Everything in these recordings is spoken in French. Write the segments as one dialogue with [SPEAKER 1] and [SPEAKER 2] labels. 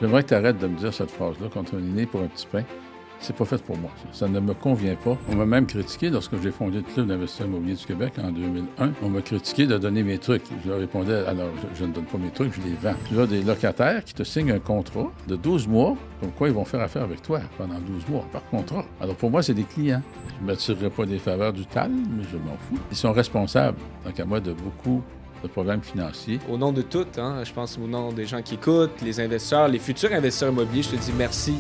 [SPEAKER 1] J'aimerais que tu arrêtes de me dire cette phrase-là quand on est né pour un petit pain. C'est pas fait pour moi, ça. Ça ne me convient pas. On m'a même critiqué lorsque j'ai fondé le Club d'investisseurs immobiliers du Québec en 2001. On m'a critiqué de donner mes trucs. Je leur répondais, alors, je ne donne pas mes trucs, je les vends. Tu as des locataires qui te signent un contrat de 12 mois, comme quoi ils vont faire affaire avec toi pendant 12 mois, par contrat. Alors, pour moi, c'est des clients. Je ne m'attirerai pas des faveurs du TAL, mais je m'en fous. Ils sont responsables, donc à moi, de beaucoup de problèmes financiers.
[SPEAKER 2] Au nom de toutes, je pense au nom des gens qui écoutent, les investisseurs, les futurs investisseurs immobiliers, je te dis merci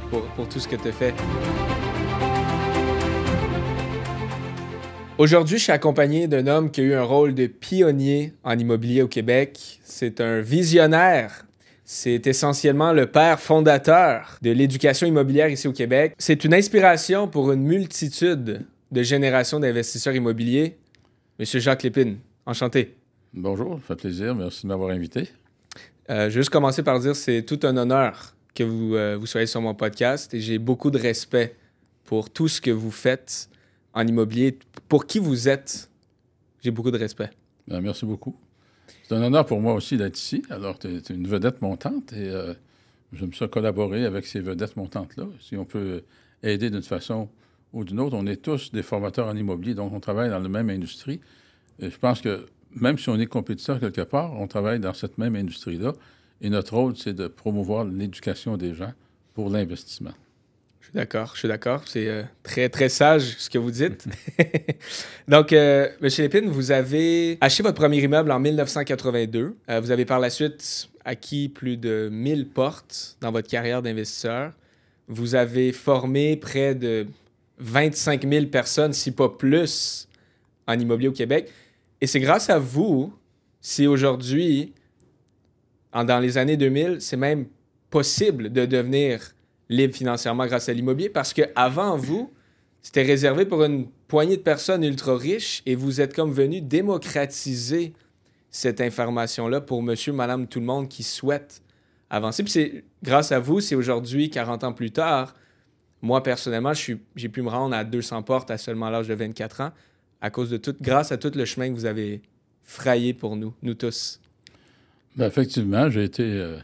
[SPEAKER 2] pour tout ce que tu as fait. Aujourd'hui, je suis accompagné d'un homme qui a eu un rôle de pionnier en immobilier au Québec. C'est un visionnaire. C'est essentiellement le père fondateur de l'éducation immobilière ici au Québec. C'est une inspiration pour une multitude de générations d'investisseurs immobiliers. Monsieur Jacques Lépine, enchanté.
[SPEAKER 1] Bonjour, ça fait plaisir. Merci de m'avoir invité.
[SPEAKER 2] Je vais juste commencer par dire que c'est tout un honneur que vous soyez sur mon podcast et j'ai beaucoup de respect pour tout ce que vous faites en immobilier. Pour qui vous êtes, j'ai beaucoup de respect.
[SPEAKER 1] Bien, merci beaucoup. C'est un honneur pour moi aussi d'être ici. Alors, tu es une vedette montante et j'aime ça collaborer avec ces vedettes montantes-là. Si on peut aider d'une façon ou d'une autre, on est tous des formateurs en immobilier, donc on travaille dans la même industrie. Et je pense que même si on est compétiteur quelque part, on travaille dans cette même industrie-là. Et notre rôle, c'est de promouvoir l'éducation des gens pour l'investissement.
[SPEAKER 2] Je suis d'accord. C'est très, très sage ce que vous dites. Donc, M. Lépine, vous avez acheté votre premier immeuble en 1982. Vous avez par la suite acquis plus de 1000 portes dans votre carrière d'investisseur. Vous avez formé près de 25 000 personnes, si pas plus, en immobilier au Québec. Et c'est grâce à vous si aujourd'hui, dans les années 2000, c'est même possible de devenir libre financièrement grâce à l'immobilier parce qu'avant vous, c'était réservé pour une poignée de personnes ultra riches et vous êtes comme venu démocratiser cette information-là pour monsieur, madame, tout le monde qui souhaite avancer. Puis c'est grâce à vous, c'est aujourd'hui, 40 ans plus tard, moi personnellement, j'ai pu me rendre à 200 portes à seulement l'âge de 24 ans grâce à tout le chemin que vous avez frayé pour nous tous.
[SPEAKER 1] Bien, effectivement, j'ai été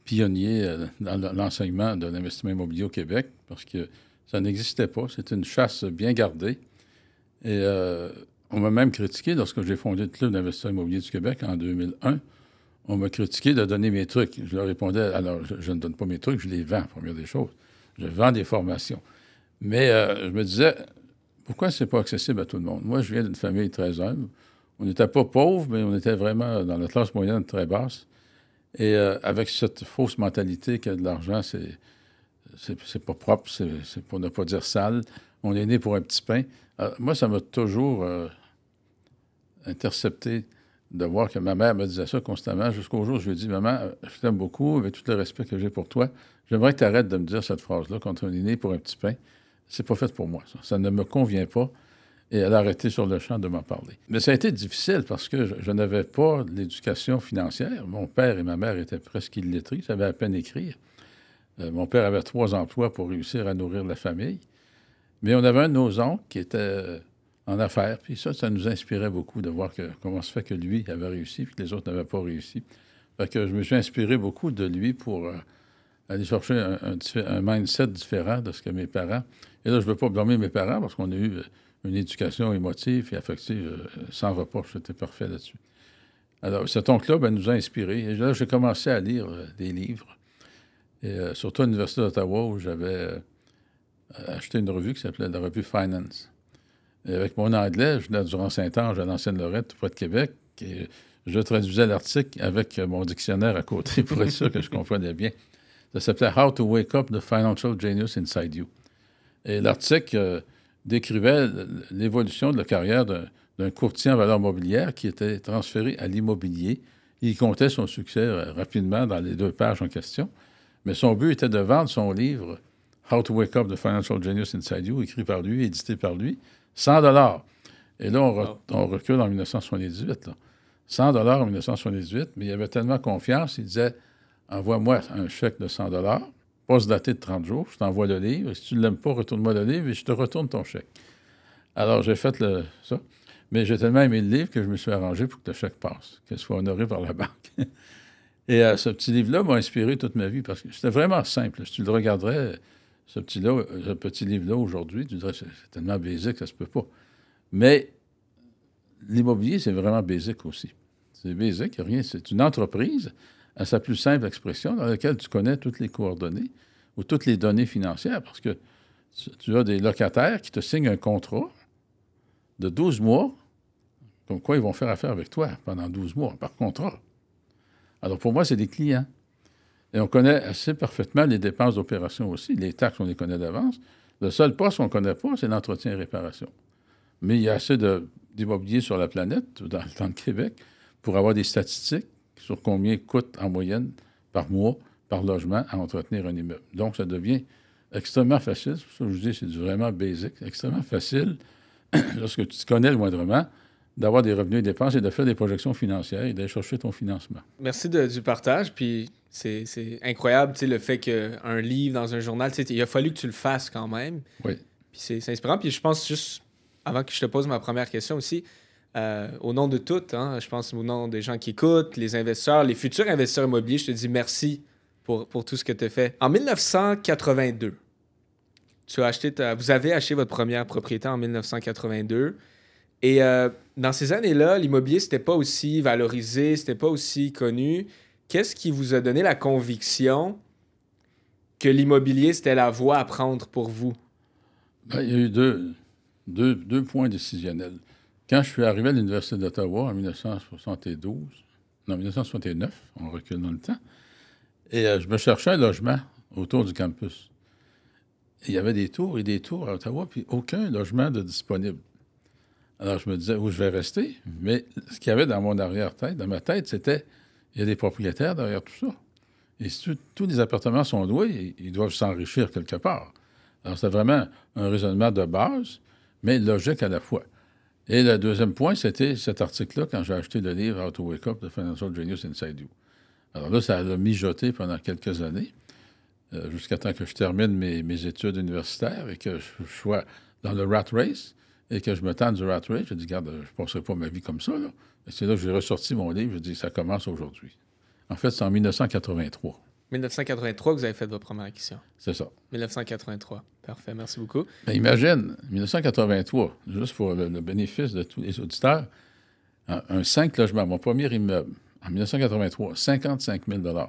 [SPEAKER 1] pionnier dans l'enseignement de l'investissement immobilier au Québec parce que ça n'existait pas. C'était une chasse bien gardée. Et on m'a même critiqué lorsque j'ai fondé le Club d'investisseurs immobiliers du Québec en 2001. On m'a critiqué de donner mes trucs. Je leur répondais, alors, je ne donne pas mes trucs, je les vends, première des choses. Je vends des formations. Mais je me disais, pourquoi c'est pas accessible à tout le monde? Moi, je viens d'une famille très humble. On n'était pas pauvres, mais on était vraiment dans la classe moyenne très basse. Et avec cette fausse mentalité que de l'argent, c'est pas propre, c'est pour ne pas dire sale. On est né pour un petit pain. Moi, ça m'a toujours intercepté de voir que ma mère me disait ça constamment, jusqu'au jour où je lui ai dit, « Maman, je t'aime beaucoup, avec tout le respect que j'ai pour toi. J'aimerais que tu arrêtes de me dire cette phrase-là quand on est né pour un petit pain. C'est pas fait pour moi, ça. Ça ne me convient pas. » Et elle a arrêté sur le champ de m'en parler. Mais ça a été difficile parce que je n'avais pas l'éducation financière. Mon père et ma mère étaient presque illettrés, ils savaient à peine écrire. Mon père avait 3 emplois pour réussir à nourrir la famille. Mais on avait un de nos oncles qui était en affaires. Puis ça nous inspirait beaucoup de voir comment se fait que lui avait réussi puis que les autres n'avaient pas réussi. Fait que je me suis inspiré beaucoup de lui pour aller chercher un mindset différent de ce que mes parents... Et là, je ne veux pas blâmer mes parents parce qu'on a eu une éducation émotive et affective sans reproche. C'était parfait là-dessus. Alors, cet oncle-là nous a inspirés. Et là, j'ai commencé à lire des livres. Et surtout à l'Université d'Ottawa, où j'avais acheté une revue qui s'appelait la revue Finance. Et avec mon anglais, je venais du Rang-Saint-Ange à l'Ancienne-Lorette, tout près de Québec. Et je traduisais l'article avec mon dictionnaire à côté pour être sûr que je comprenais bien. Ça s'appelait « How to Wake Up the Financial Genius Inside You ». Et l'article décrivait l'évolution de la carrière d'un courtier en valeurs mobilières qui était transféré à l'immobilier. Il comptait son succès rapidement dans les 2 pages en question. Mais son but était de vendre son livre « How to Wake Up the Financial Genius Inside You », écrit par lui, édité par lui, 100 $. Et là, on recule en 1978. Là. 100 $ en 1978, mais il avait tellement confiance, il disait « Envoie-moi un chèque de 100 $, pas se dater de 30 jours, je t'envoie le livre, et si tu ne l'aimes pas, retourne-moi le livre et je te retourne ton chèque. » Alors, j'ai fait ça, mais j'ai tellement aimé le livre que je me suis arrangé pour que le chèque passe, qu'il soit honoré par la banque. Et ce petit livre-là m'a inspiré toute ma vie parce que c'était vraiment simple. Si tu le regarderais, ce petit livre-là aujourd'hui, tu dirais c'est tellement basique, ça se peut pas. Mais l'immobilier, c'est vraiment basique aussi. C'est basique, rien. C'est une entreprise, à sa plus simple expression, dans laquelle tu connais toutes les coordonnées ou toutes les données financières parce que tu as des locataires qui te signent un contrat de 12 mois, comme quoi ils vont faire affaire avec toi pendant 12 mois, par contrat. Alors, pour moi, c'est des clients. Et on connaît assez parfaitement les dépenses d'opération aussi. Les taxes, on les connaît d'avance. Le seul poste qu'on ne connaît pas, c'est l'entretien et réparation. Mais il y a assez d'immobilier sur la planète, dans le Québec, pour avoir des statistiques sur combien coûte en moyenne par mois, par logement, à entretenir un immeuble. Donc, ça devient extrêmement facile. C'est pour ça que je dis c'est vraiment basique, extrêmement facile, lorsque tu te connais le moindrement, d'avoir des revenus et dépenses et de faire des projections financières et d'aller chercher ton financement.
[SPEAKER 2] Merci du partage. Puis c'est incroyable, tu sais, le fait qu'un livre dans un journal, tu sais, il a fallu que tu le fasses quand même.
[SPEAKER 1] Oui.
[SPEAKER 2] Puis c'est inspirant. Puis je pense juste, avant que je te pose ma première question aussi, au nom de toutes, hein, je pense au nom des gens qui écoutent, les investisseurs, les futurs investisseurs immobiliers, je te dis merci pour tout ce que tu as fait. En 1982, vous avez acheté votre première propriété en 1982. Et dans ces années-là, l'immobilier, c'était pas aussi valorisé, c'était pas aussi connu. Qu'est-ce qui vous a donné la conviction que l'immobilier, c'était la voie à prendre pour vous?
[SPEAKER 1] Bien, il y a eu deux points décisionnels. Quand je suis arrivé à l'Université d'Ottawa en 1969, on recule dans le temps, et je me cherchais un logement autour du campus. Et il y avait des tours et des tours à Ottawa, puis aucun logement de disponible. Alors, je me disais où je vais rester, mais ce qu'il y avait dans mon arrière-tête, dans ma tête, c'était il y a des propriétaires derrière tout ça. Et si tous les appartements sont loués, ils doivent s'enrichir quelque part. Alors, c'est vraiment un raisonnement de base, mais logique à la fois. Et le deuxième point, c'était cet article-là, quand j'ai acheté le livre How to Wake Up, The Financial Genius Inside You. Alors là, ça a mijoté pendant quelques années, jusqu'à temps que je termine mes études universitaires et que je sois dans le rat race. Et que je me tente du rat race, je dis, regarde, je ne passerai pas ma vie comme ça. Là. Et c'est là que j'ai ressorti mon livre, je dis, ça commence aujourd'hui. En fait, c'est en 1983.
[SPEAKER 2] 1983 que vous avez fait votre première acquisition.
[SPEAKER 1] C'est ça.
[SPEAKER 2] 1983. Parfait, merci beaucoup.
[SPEAKER 1] Bien, imagine, 1983, juste pour le bénéfice de tous les auditeurs, un 5 logements, mon premier immeuble, en 1983, 55 000 $.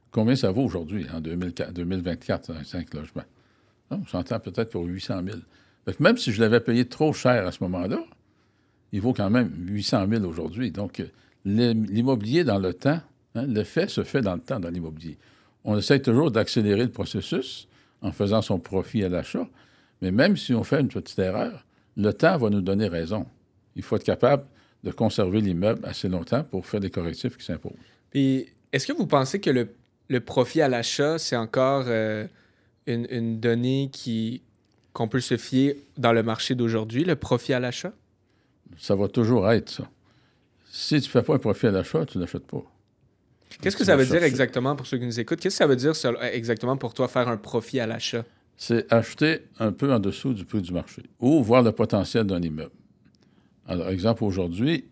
[SPEAKER 1] Combien ça vaut aujourd'hui, en 2024, un 5 logements? On s'entend peut-être pour 800 000. Fait que même si je l'avais payé trop cher à ce moment-là, il vaut quand même 800 000 aujourd'hui. Donc, l'immobilier dans le temps, hein, l'effet se fait dans le temps dans l'immobilier. On essaie toujours d'accélérer le processus en faisant son profit à l'achat, mais même si on fait une petite erreur, le temps va nous donner raison. Il faut être capable de conserver l'immeuble assez longtemps pour faire des correctifs qui s'imposent.
[SPEAKER 2] Puis, est-ce que vous pensez que le profit à l'achat, c'est encore une donnée qu'on peut se fier dans le marché d'aujourd'hui, le profit à l'achat?
[SPEAKER 1] Ça va toujours être ça. Si tu ne fais pas un profit à l'achat, tu ne l'achètes pas.
[SPEAKER 2] Qu'est-ce que ça veut dire exactement pour ceux qui nous écoutent? Qu'est-ce que ça veut dire exactement pour toi faire un profit à l'achat?
[SPEAKER 1] C'est acheter un peu en dessous du prix du marché ou voir le potentiel d'un immeuble. Alors, exemple, aujourd'hui,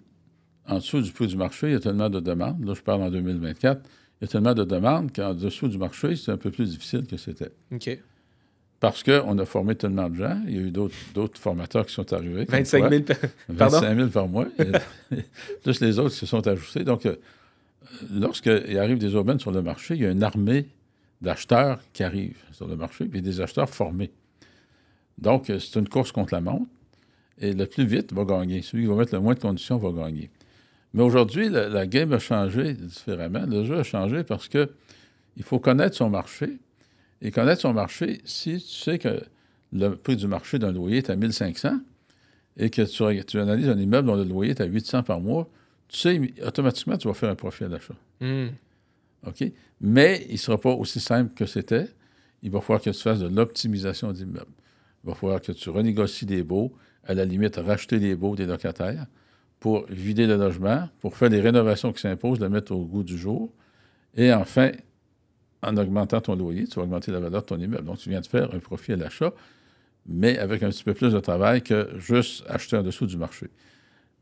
[SPEAKER 1] en dessous du prix du marché, il y a tellement de demandes. Là, je parle en 2024. Il y a tellement de demandes qu'en dessous du marché, c'est un peu plus difficile que c'était.
[SPEAKER 2] OK.
[SPEAKER 1] Parce qu'on a formé tellement de gens. Il y a eu d'autres formateurs qui sont arrivés.
[SPEAKER 2] 25 000
[SPEAKER 1] 25 000 par mois. Plus les autres qui se sont ajoutés. Donc, lorsqu'il arrive des aubaines sur le marché, il y a une armée d'acheteurs qui arrivent sur le marché, puis des acheteurs formés. Donc, c'est une course contre la montre. Et le plus vite va gagner. Celui qui va mettre le moins de conditions va gagner. Mais aujourd'hui, la game a changé différemment. Le jeu a changé parce que il faut connaître son marché. Et connaître son marché, si tu sais que le prix du marché d'un loyer est à 1 500 et que tu analyses un immeuble dont le loyer est à 800 par mois, tu sais, automatiquement, tu vas faire un profit à l'achat. OK? Mais il ne sera pas aussi simple que c'était. Il va falloir que tu fasses de l'optimisation d'immeubles. Il va falloir que tu renégocies des baux, à la limite, racheter les baux des locataires pour vider le logement, pour faire les rénovations qui s'imposent, le mettre au goût du jour. Et enfin, en augmentant ton loyer, tu vas augmenter la valeur de ton immeuble. Donc, tu viens de faire un profit à l'achat, mais avec un petit peu plus de travail que juste acheter en dessous du marché.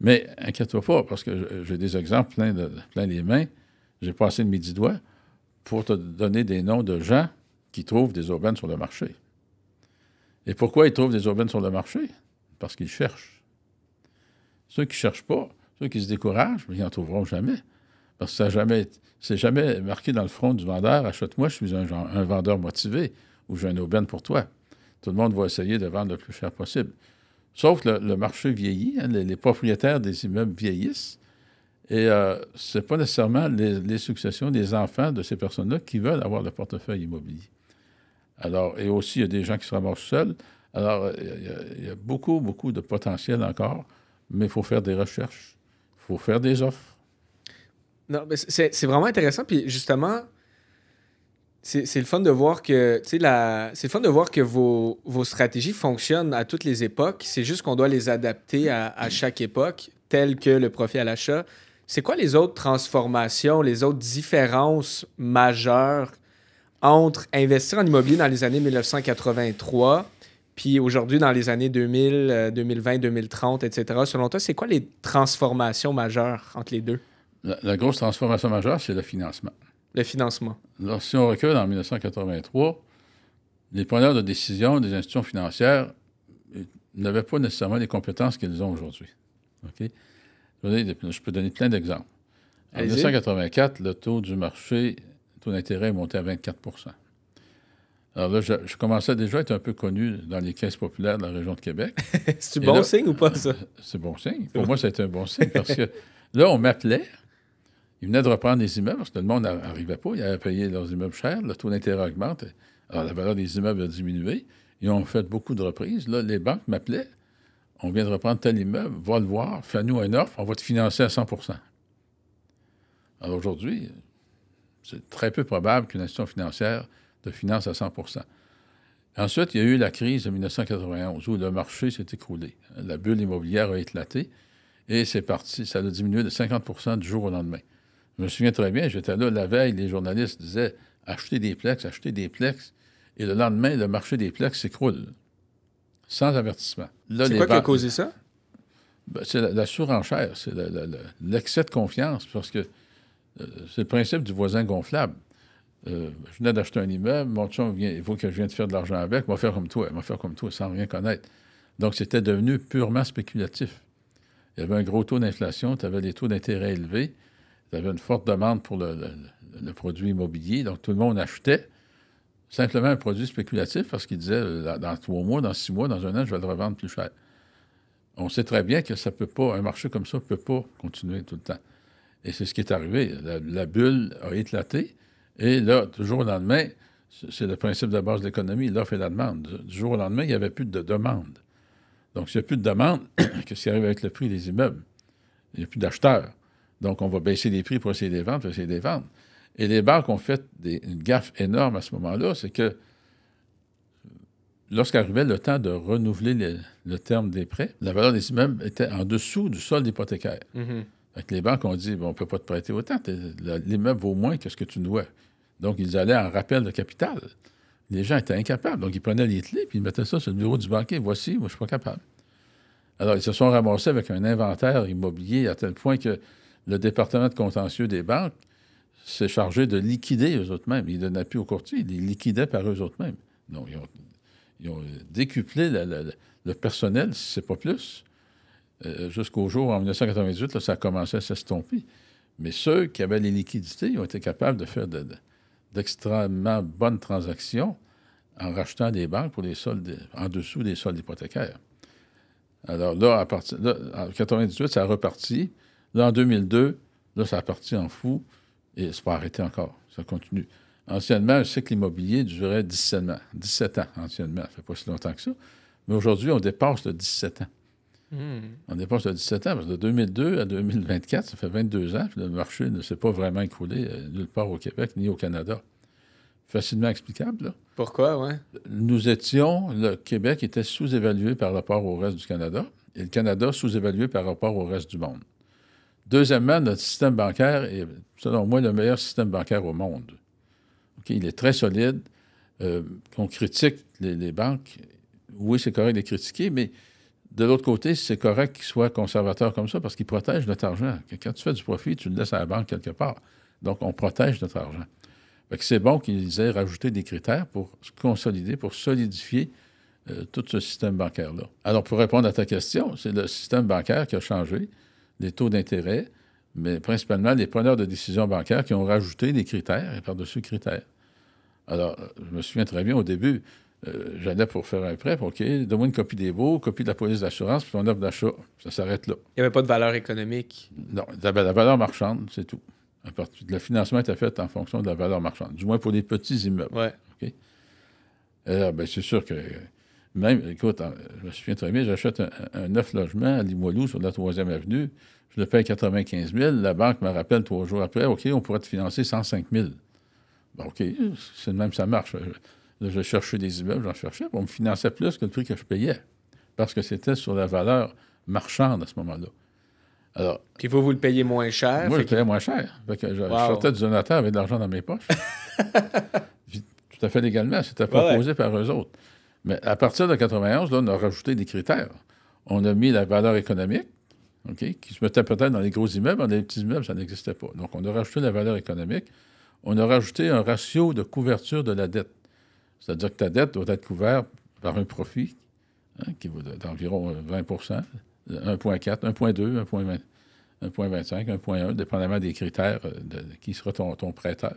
[SPEAKER 1] Mais inquiète-toi pas, parce que j'ai des exemples plein les mains. j'ai passé le midi-doigt pour te donner des noms de gens qui trouvent des aubaines sur le marché. Et pourquoi ils trouvent des aubaines sur le marché? Parce qu'ils cherchent. Ceux qui ne cherchent pas, ceux qui se découragent, ils n'en trouveront jamais. Parce que c'est jamais marqué dans le front du vendeur, achète-moi, je suis un vendeur motivé ou j'ai une aubaine pour toi. Tout le monde va essayer de vendre le plus cher possible. Sauf que le marché vieillit, hein, les propriétaires des immeubles vieillissent, et ce n'est pas nécessairement les successions des enfants de ces personnes-là qui veulent avoir le portefeuille immobilier. Alors, et aussi, il y a des gens qui se ramassent seuls. Alors, il y a beaucoup, beaucoup de potentiel encore, mais il faut faire des recherches, il faut faire des offres.
[SPEAKER 2] Non, mais c'est vraiment intéressant. Puis justement, c'est le fun de voir que, c'est le fun de voir que vos stratégies fonctionnent à toutes les époques. C'est juste qu'on doit les adapter à chaque époque, tel que le profit à l'achat. C'est quoi les autres transformations, les autres différences majeures entre investir en immobilier dans les années 1983 puis aujourd'hui dans les années 2000, 2020, 2030, etc.? Selon toi, c'est quoi les transformations majeures entre les deux?
[SPEAKER 1] La grosse transformation majeure, c'est le financement.
[SPEAKER 2] Le financement.
[SPEAKER 1] Alors, si on recule en 1983, les preneurs de décision des institutions financières n'avaient pas nécessairement les compétences qu'ils ont aujourd'hui. OK? Je peux donner plein d'exemples. En 1984, le taux du marché, le taux d'intérêt est monté à 24 %. Alors là, je commençais déjà à être un peu connu dans les caisses populaires de la région de Québec.
[SPEAKER 2] C'est bon signe ou pas, ça?
[SPEAKER 1] C'est bon signe. Pour moi, ça a été un bon signe parce que là, on m'appelait. Ils venaient de reprendre des immeubles parce que le monde n'arrivait pas. Ils avaient payé leurs immeubles chers. Le taux d'intérêt augmente. Alors, la valeur des immeubles a diminué. Ils ont fait beaucoup de reprises. Là, les banques m'appelaient. On vient de reprendre tel immeuble. Va le voir. Fais-nous une offre. On va te financer à 100 %. Alors, aujourd'hui, c'est très peu probable qu'une institution financière te finance à 100 %. Ensuite, il y a eu la crise de 1991 où le marché s'est écroulé. La bulle immobilière a éclaté et c'est parti. Ça a diminué de 50 % du jour au lendemain. Je me souviens très bien, j'étais là la veille, les journalistes disaient « achetez des plex, achetez des plex ». Et le lendemain, le marché des plex s'écroule, sans avertissement.
[SPEAKER 2] C'est quoi qui a causé ça?
[SPEAKER 1] Ben, c'est la surenchère, c'est l'excès de confiance, parce que c'est le principe du voisin gonflable. Je venais d'acheter un immeuble, mon chum vient, il faut que je vienne de faire de l'argent avec, il va faire comme toi, sans rien connaître. Donc, c'était devenu purement spéculatif. Il y avait un gros taux d'inflation, tu avais des taux d'intérêt élevés, tu avais une forte demande pour le produit immobilier, donc tout le monde achetait simplement un produit spéculatif parce qu'il disait dans 3 mois, dans 6 mois, dans 1 an, je vais le revendre plus cher. On sait très bien que ça peut pas, un marché comme ça ne peut pas continuer tout le temps. Et c'est ce qui est arrivé. La bulle a éclaté et là, du jour au lendemain, c'est le principe de la base de l'économie, l'offre et la demande. Du jour au lendemain, il n'y avait plus de demande. Donc, s'il n'y a plus de demande, qu'est-ce qui arrive avec le prix des immeubles? Il n'y a plus d'acheteurs. Donc, on va baisser les prix pour essayer de les vendre, Et les banques ont fait une gaffe énorme à ce moment-là, c'est que lorsqu'arrivait le temps de renouveler le terme des prêts, la valeur des immeubles était en dessous du solde hypothécaire.
[SPEAKER 2] Mm-hmm.
[SPEAKER 1] Donc, les banques ont dit, on ne peut pas te prêter autant, l'immeuble vaut moins que ce que tu nous dois. Donc, ils allaient en rappel de capital. Les gens étaient incapables. Donc, ils prenaient les clés puis ils mettaient ça sur le bureau du banquier. Voici, moi, je ne suis pas capable. Alors, ils se sont ramassés avec un inventaire immobilier à tel point que le département de contentieux des banques s'est chargé de liquider eux-mêmes. Ils ne donnaient plus aux courtiers, ils les liquidaient par eux-mêmes. Donc, ils ont décuplé le personnel, si ce n'est pas plus. Jusqu'au jour, en 1998, là, ça a commencé à s'estomper. Mais ceux qui avaient les liquidités, ils ont été capables de faire d'extrêmement bonnes transactions en rachetant des banques pour les soldes en dessous des soldes hypothécaires. Alors là, en 1998, ça a reparti. Là, en 2002, là, ça a parti en fou et c'est pas arrêté encore. Ça continue. Anciennement, un cycle immobilier durait 17 ans, anciennement. Ça fait pas si longtemps que ça. Mais aujourd'hui, on dépasse le 17 ans. On dépasse le 17 ans, parce que de 2002 à 2024, ça fait 22 ans, puis le marché ne s'est pas vraiment écroulé nulle part au Québec ni au Canada. Facilement explicable, là.
[SPEAKER 2] Pourquoi, ouais?
[SPEAKER 1] Le Québec était sous-évalué par rapport au reste du Canada, et le Canada sous-évalué par rapport au reste du monde. Deuxièmement, notre système bancaire est, selon moi, le meilleur système bancaire au monde. Okay? Il est très solide. On critique les banques. Oui, c'est correct de les critiquer, mais de l'autre côté, c'est correct qu'ils soient conservateurs comme ça parce qu'ils protègent notre argent. Quand tu fais du profit, tu le laisses à la banque quelque part. Donc, on protège notre argent. Fait que c'est bon qu'ils aient rajouté des critères pour se consolider, pour solidifier tout ce système bancaire-là. Alors, pour répondre à ta question, c'est le système bancaire qui a changé, les taux d'intérêt, mais principalement les preneurs de décisions bancaires qui ont rajouté des critères et par-dessus critères. Alors, je me souviens très bien, au début, j'allais pour faire un prêt, OK, donne-moi une copie des baux, copie de la police d'assurance, puis ton offre d'achat. Ça s'arrête là.
[SPEAKER 2] Il n'y avait pas de valeur économique.
[SPEAKER 1] Non, la valeur marchande, c'est tout. Le financement était fait en fonction de la valeur marchande, du moins pour les petits immeubles.
[SPEAKER 2] Ouais.
[SPEAKER 1] OK? Alors, bien, c'est sûr que même, écoute, je me souviens très bien, j'achète un 9 logements à Limoilou sur la 3e avenue, je le paye 95 000, la banque me rappelle 3 jours après, OK, on pourrait te financer 105 000. Bon, OK, c'est de même, ça marche. Là, je cherchais des immeubles, j'en cherchais, on me finançait plus que le prix que je payais, parce que c'était sur la valeur marchande à ce moment-là. Alors,
[SPEAKER 2] puis vous le payez moins cher.
[SPEAKER 1] moi, je payais moins cher. Fait que je sortais du donateur avec de l'argent dans mes poches. Puis, tout à fait légalement, c'était proposé par eux autres. Mais à partir de 91, là, on a rajouté des critères. On a mis la valeur économique, OK, qui se mettait peut-être dans les gros immeubles, dans les petits immeubles, ça n'existait pas. Donc, on a rajouté la valeur économique. On a rajouté un ratio de couverture de la dette. C'est-à-dire que ta dette doit être couverte par un profit qui vaut d'environ 20 1,4, 1,2, 1,20. 1,25, 1,1, dépendamment des critères qui sera ton prêteur.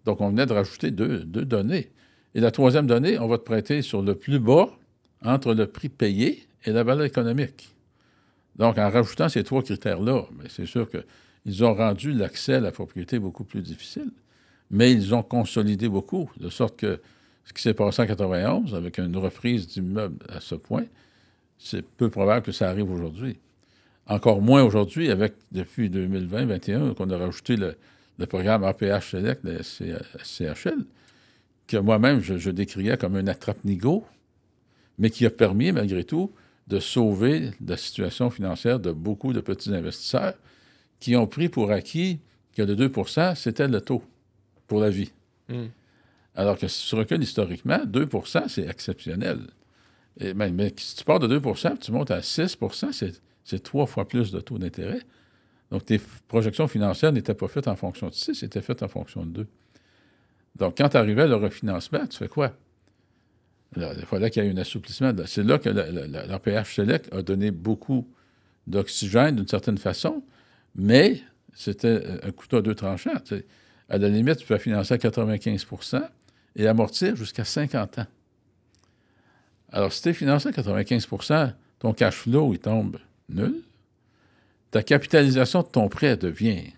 [SPEAKER 1] Donc, on venait de rajouter deux données. Et la troisième donnée, on va te prêter sur le plus bas entre le prix payé et la valeur économique. Donc, en rajoutant ces 3 critères-là, bien, c'est sûr qu'ils ont rendu l'accès à la propriété beaucoup plus difficile, mais ils ont consolidé beaucoup, de sorte que ce qui s'est passé en 91, avec une reprise d'immeubles à ce point, c'est peu probable que ça arrive aujourd'hui. Encore moins aujourd'hui, depuis 2020-2021, qu'on a rajouté le programme APH Select, le CHL, que moi-même, je décriais comme un attrape-nigo, mais qui a permis, malgré tout, de sauver la situation financière de beaucoup de petits investisseurs qui ont pris pour acquis que le 2 % c'était le taux pour la vie. Alors que si tu recules historiquement, 2 % c'est exceptionnel. Mais si tu pars de 2 % tu montes à 6 % c'est 3 fois plus de taux d'intérêt. Donc, tes projections financières n'étaient pas faites en fonction de 6, étaient faites en fonction de 2. Donc, quand tu arrivais le refinancement, tu fais quoi? Alors, il fallait qu'il y ait un assouplissement. C'est là que l'APH Select a donné beaucoup d'oxygène d'une certaine façon, mais c'était un couteau à 2 tranchants. T'sais. À la limite, tu peux financer à 95 % et amortir jusqu'à 50 ans. Alors, si tu es financé à 95 %, ton cash flow, il tombe nul. Ta capitalisation de ton prêt devient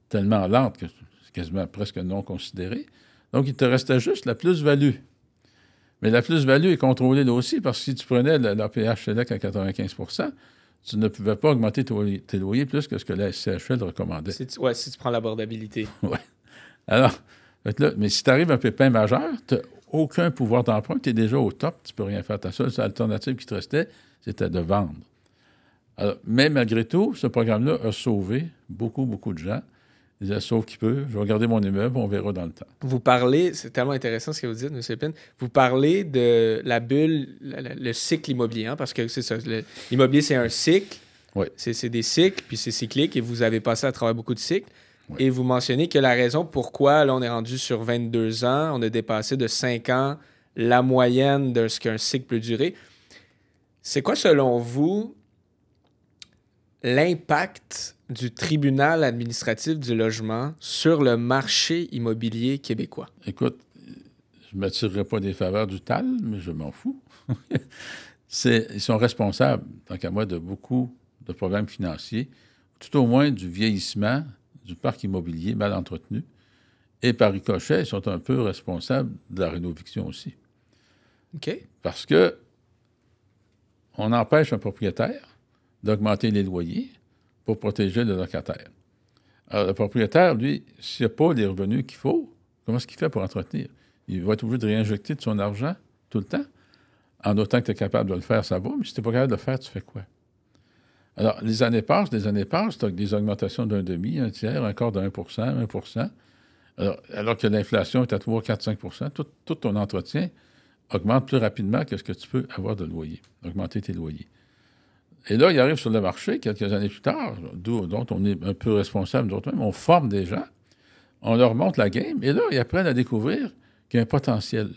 [SPEAKER 1] tellement lente que c'est quasiment presque non considéré. Donc, il te restait juste la plus-value. Mais la plus-value est contrôlée là aussi, parce que si tu prenais l'APH Select à 95 % tu ne pouvais pas augmenter tes loyers plus que ce que la SCHL recommandait.
[SPEAKER 2] Si tu prends l'abordabilité.
[SPEAKER 1] Oui. Alors, là, mais si tu arrives à un pépin majeur, tu n'as aucun pouvoir d'emprunt, tu es déjà au top, tu ne peux rien faire. Ta seule alternative qui te restait, c'était de vendre. Alors, mais malgré tout, ce programme-là a sauvé beaucoup, beaucoup de gens. Il disait, sauve qui peut, je vais regarder mon immeuble, on verra dans le temps.
[SPEAKER 2] Vous parlez, c'est tellement intéressant ce que vous dites, M. Épine, vous parlez de la bulle, le cycle immobilier, hein, parce que c'est ça, l'immobilier, c'est un cycle,
[SPEAKER 1] oui.
[SPEAKER 2] C'est des cycles, puis c'est cyclique, et vous avez passé à travers beaucoup de cycles.
[SPEAKER 1] Oui.
[SPEAKER 2] Et vous mentionnez que la raison pourquoi, là, on est rendu sur 22 ans, on a dépassé de 5 ans la moyenne de ce qu'un cycle peut durer. C'est quoi, selon vous, l'impact du tribunal administratif du logement sur le marché immobilier québécois?
[SPEAKER 1] Écoute, je ne m'attirerai pas des faveurs du TAL, mais je m'en fous. Ils sont responsables, tant qu'à moi, de beaucoup de problèmes financiers, tout au moins du vieillissement du parc immobilier mal entretenu. Et par ricochet, ils sont un peu responsables de la rénoviction aussi.
[SPEAKER 2] OK.
[SPEAKER 1] Parce que on empêche un propriétaire d'augmenter les loyers pour protéger le locataire. Alors, le propriétaire, lui, s'il n'a pas les revenus qu'il faut, comment est-ce qu'il fait pour entretenir? Il va être obligé de réinjecter de son argent tout le temps. En autant que tu es capable de le faire, ça va, mais si tu n'es pas capable de le faire, tu fais quoi? Alors, les années passent, tu as des augmentations d'un demi, un tiers, un quart de 1 %. Alors que l'inflation est à 3, 4, 5 % tout ton entretien augmente plus rapidement que ce que tu peux avoir de loyer, augmenter tes loyers. Et là, il arrive sur le marché quelques années plus tard, dont on est un peu responsable, d'autres même, on forme des gens On leur montre la game, et là, ils apprennent à découvrir qu'il y a un potentiel.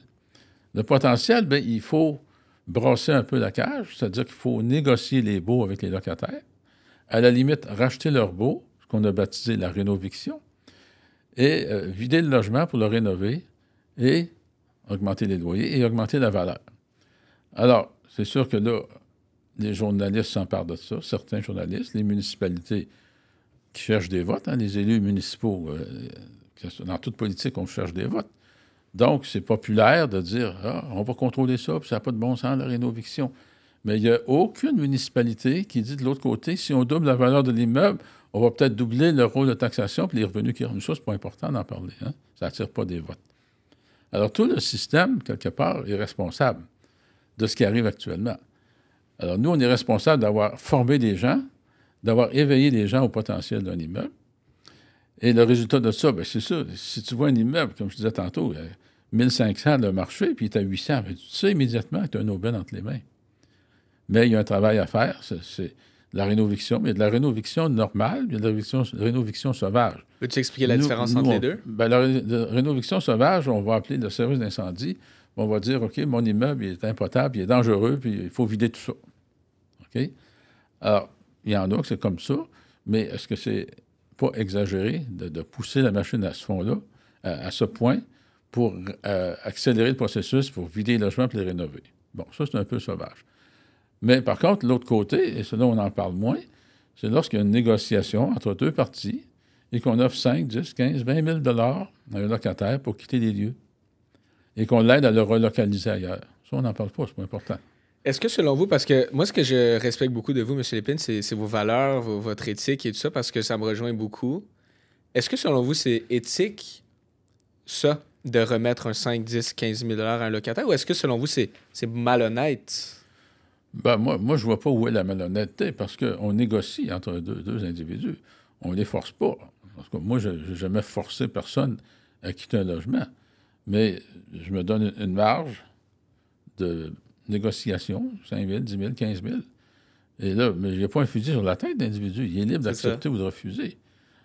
[SPEAKER 1] Le potentiel, bien, il faut brasser un peu la cage, c'est-à-dire qu'il faut négocier les baux avec les locataires, à la limite, racheter leurs baux, ce qu'on a baptisé la rénoviction, et vider le logement pour le rénover et augmenter les loyers et augmenter la valeur. Alors, c'est sûr que là, les journalistes s'emparent de ça, certains journalistes, les municipalités qui cherchent des votes, hein, les élus municipaux, dans toute politique, on cherche des votes. Donc, c'est populaire de dire « Ah, on va contrôler ça, puis ça n'a pas de bon sens, la rénoviction ». Mais il n'y a aucune municipalité qui dit de l'autre côté, si on double la valeur de l'immeuble, on va peut-être doubler le rôle de taxation, puis les revenus qui reviennent. Ça, c'est pas important d'en parler. Hein? Ça n'attire pas des votes. Alors, tout le système, quelque part, est responsable de ce qui arrive actuellement. Alors, nous, on est responsable d'avoir formé des gens, d'avoir éveillé les gens au potentiel d'un immeuble. Et le résultat de ça, bien, c'est ça. Si tu vois un immeuble, comme je disais tantôt, 1500 le marché, puis il est à 800, bien, tu sais immédiatement que tu as une aubaine entre les mains. Mais il y a un travail à faire, c'est de la rénoviction, mais il y a de la rénoviction normale, il y a de la rénoviction sauvage.
[SPEAKER 2] Peux-tu expliquer la différence entre les deux?
[SPEAKER 1] Bien, la rénoviction sauvage, on va appeler le service d'incendie, on va dire, OK, mon immeuble il est impotable, il est dangereux, puis il faut vider tout ça. OK? Alors, il y en a que c'est comme ça, mais est-ce que c'est pas exagéré de pousser la machine à ce fond-là, à ce point, pour accélérer le processus, pour vider les logements et les rénover? Bon, ça, c'est un peu sauvage. Mais par contre, l'autre côté, et c'est là où on en parle moins, c'est lorsqu'il y a une négociation entre deux parties et qu'on offre 5, 10, 15, 20 000 $ à un locataire pour quitter les lieux et qu'on l'aide à le relocaliser ailleurs. Ça, on n'en parle pas, c'est pas important.
[SPEAKER 2] Est-ce que selon vous, parce que moi, ce que je respecte beaucoup de vous, M. Lépine, c'est vos valeurs, votre éthique et tout ça, parce que ça me rejoint beaucoup. Est-ce que selon vous, c'est éthique, ça, de remettre un 5, 10, 15 000 $ à un locataire, ou est-ce que selon vous, c'est malhonnête?
[SPEAKER 1] Ben, moi, je vois pas où est la malhonnêteté, parce qu'on négocie entre deux individus. On les force pas. Parce que moi, je n'ai jamais forcé personne à quitter un logement. Mais je me donne une marge de négociation, 5 000, 10 000, 15 000. Et là, mais il n'y a pas un fusil sur la tête d'individu. Il est libre d'accepter ou de refuser.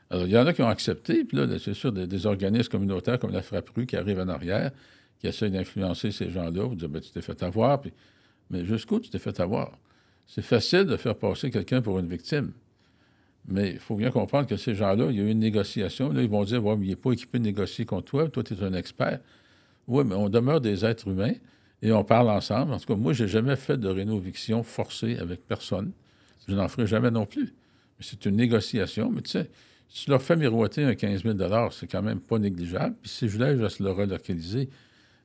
[SPEAKER 1] Alors, il y en a qui ont accepté, puis là, c'est sûr, des organismes communautaires comme la Frappe-Rue qui arrivent en arrière, qui essayent d'influencer ces gens-là, vous dire, ben, tu t'es fait avoir, puis... Mais jusqu'où tu t'es fait avoir? C'est facile de faire passer quelqu'un pour une victime. Mais il faut bien comprendre que ces gens-là, il y a eu une négociation. Là, ils vont dire, ouais, mais il n'est pas équipé de négocier contre toi. Toi, tu es un expert. Oui, mais on demeure des êtres humains et on parle ensemble. En tout cas, moi, je n'ai jamais fait de rénoviction forcée avec personne. Je n'en ferai jamais non plus. Mais c'est une négociation. Mais tu sais, si tu leur fais miroiter un 15 000 $, c'est quand même pas négligeable. Puis si je l'aide à se le relocaliser,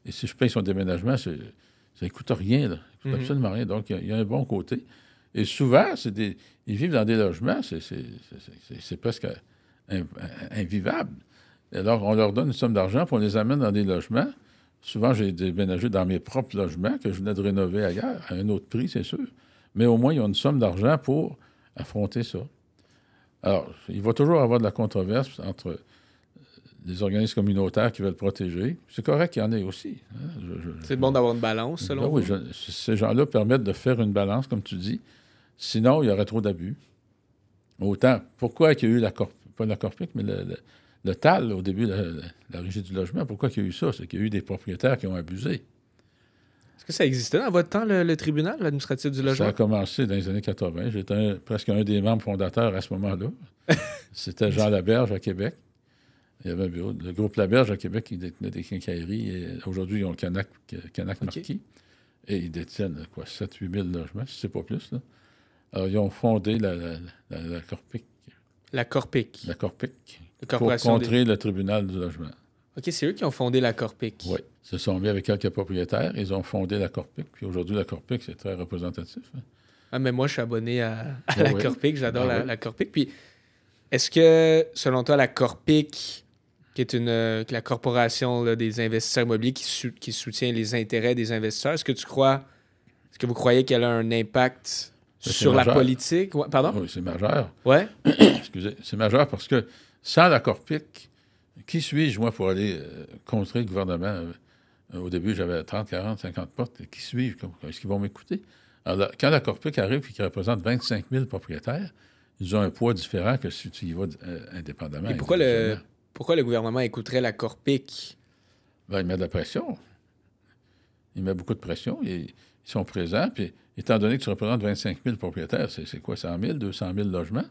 [SPEAKER 1] et si je paye son déménagement, ça ne coûte rien, là. Ça ne coûte absolument rien. Donc, il y a un bon côté. Et souvent, ils vivent dans des logements, c'est presque invivable. Et alors, on leur donne une somme d'argent, puis on les amène dans des logements. Souvent, j'ai déménagé dans mes propres logements que je venais de rénover ailleurs, à un autre prix, c'est sûr. Mais au moins, ils ont une somme d'argent pour affronter ça. Alors, il va toujours y avoir de la controverse entre des organismes communautaires qui veulent protéger. C'est correct qu'il y en ait aussi. Hein.
[SPEAKER 2] C'est bon d'avoir une balance, selon vous?
[SPEAKER 1] Oui, ces gens-là permettent de faire une balance, comme tu dis. Sinon, il y aurait trop d'abus. Autant, pourquoi il y a eu pas la Corpic, mais le TAL, au début, la Régie du logement, pourquoi il y a eu ça? C'est qu'il y a eu des propriétaires qui ont abusé.
[SPEAKER 2] Est-ce que ça existait dans votre temps, le tribunal administratif du logement?
[SPEAKER 1] Ça a commencé dans les années 80. J'étais presque un des membres fondateurs à ce moment-là. C'était Jean Laberge à Québec. Il y avait un bureau. Le groupe Laberge à Québec, qui détenait des quincailleries. Et aujourd'hui, ils ont le Canac Marquis. Et ils détiennent, 7-8 000 logements, si c'est pas plus, là. Alors, ils ont fondé la Corpic.
[SPEAKER 2] La Corpic.
[SPEAKER 1] La Corpic.
[SPEAKER 2] Pour
[SPEAKER 1] contrer le tribunal du logement.
[SPEAKER 2] OK, c'est eux qui ont fondé la Corpic.
[SPEAKER 1] Oui. Ils se sont mis avec quelques propriétaires. Ils ont fondé la Corpic. Puis aujourd'hui, la Corpic, c'est très représentatif. Hein.
[SPEAKER 2] Ah, mais moi, je suis abonné à la Corpic. J'adore la Corpic. Puis, est-ce que, selon toi, la Corpic, qui est la corporation là, des investisseurs immobiliers qui soutient les intérêts des investisseurs, est-ce que vous croyez qu'elle a un impact sur la politique? Ouais, pardon?
[SPEAKER 1] Oui, c'est majeur.
[SPEAKER 2] Ouais?
[SPEAKER 1] Excusez. C'est majeur parce que sans la Corpic, qui suis-je, moi, pour aller contrer le gouvernement? Au début, j'avais 30, 40, 50 portes. Qui suis-je? Est-ce qu'ils vont m'écouter? Alors, quand la Corpic arrive et qu'il représente 25 000 propriétaires, ils ont un poids différent que si tu y vas indépendamment.
[SPEAKER 2] Et pourquoi le Pourquoi le gouvernement écouterait la Corpic?
[SPEAKER 1] Ben, il met de la pression. Il met beaucoup de pression. Ils sont présents. Puis, étant donné que tu représentes 25 000 propriétaires, c'est quoi, 100 000, 200 000 logements?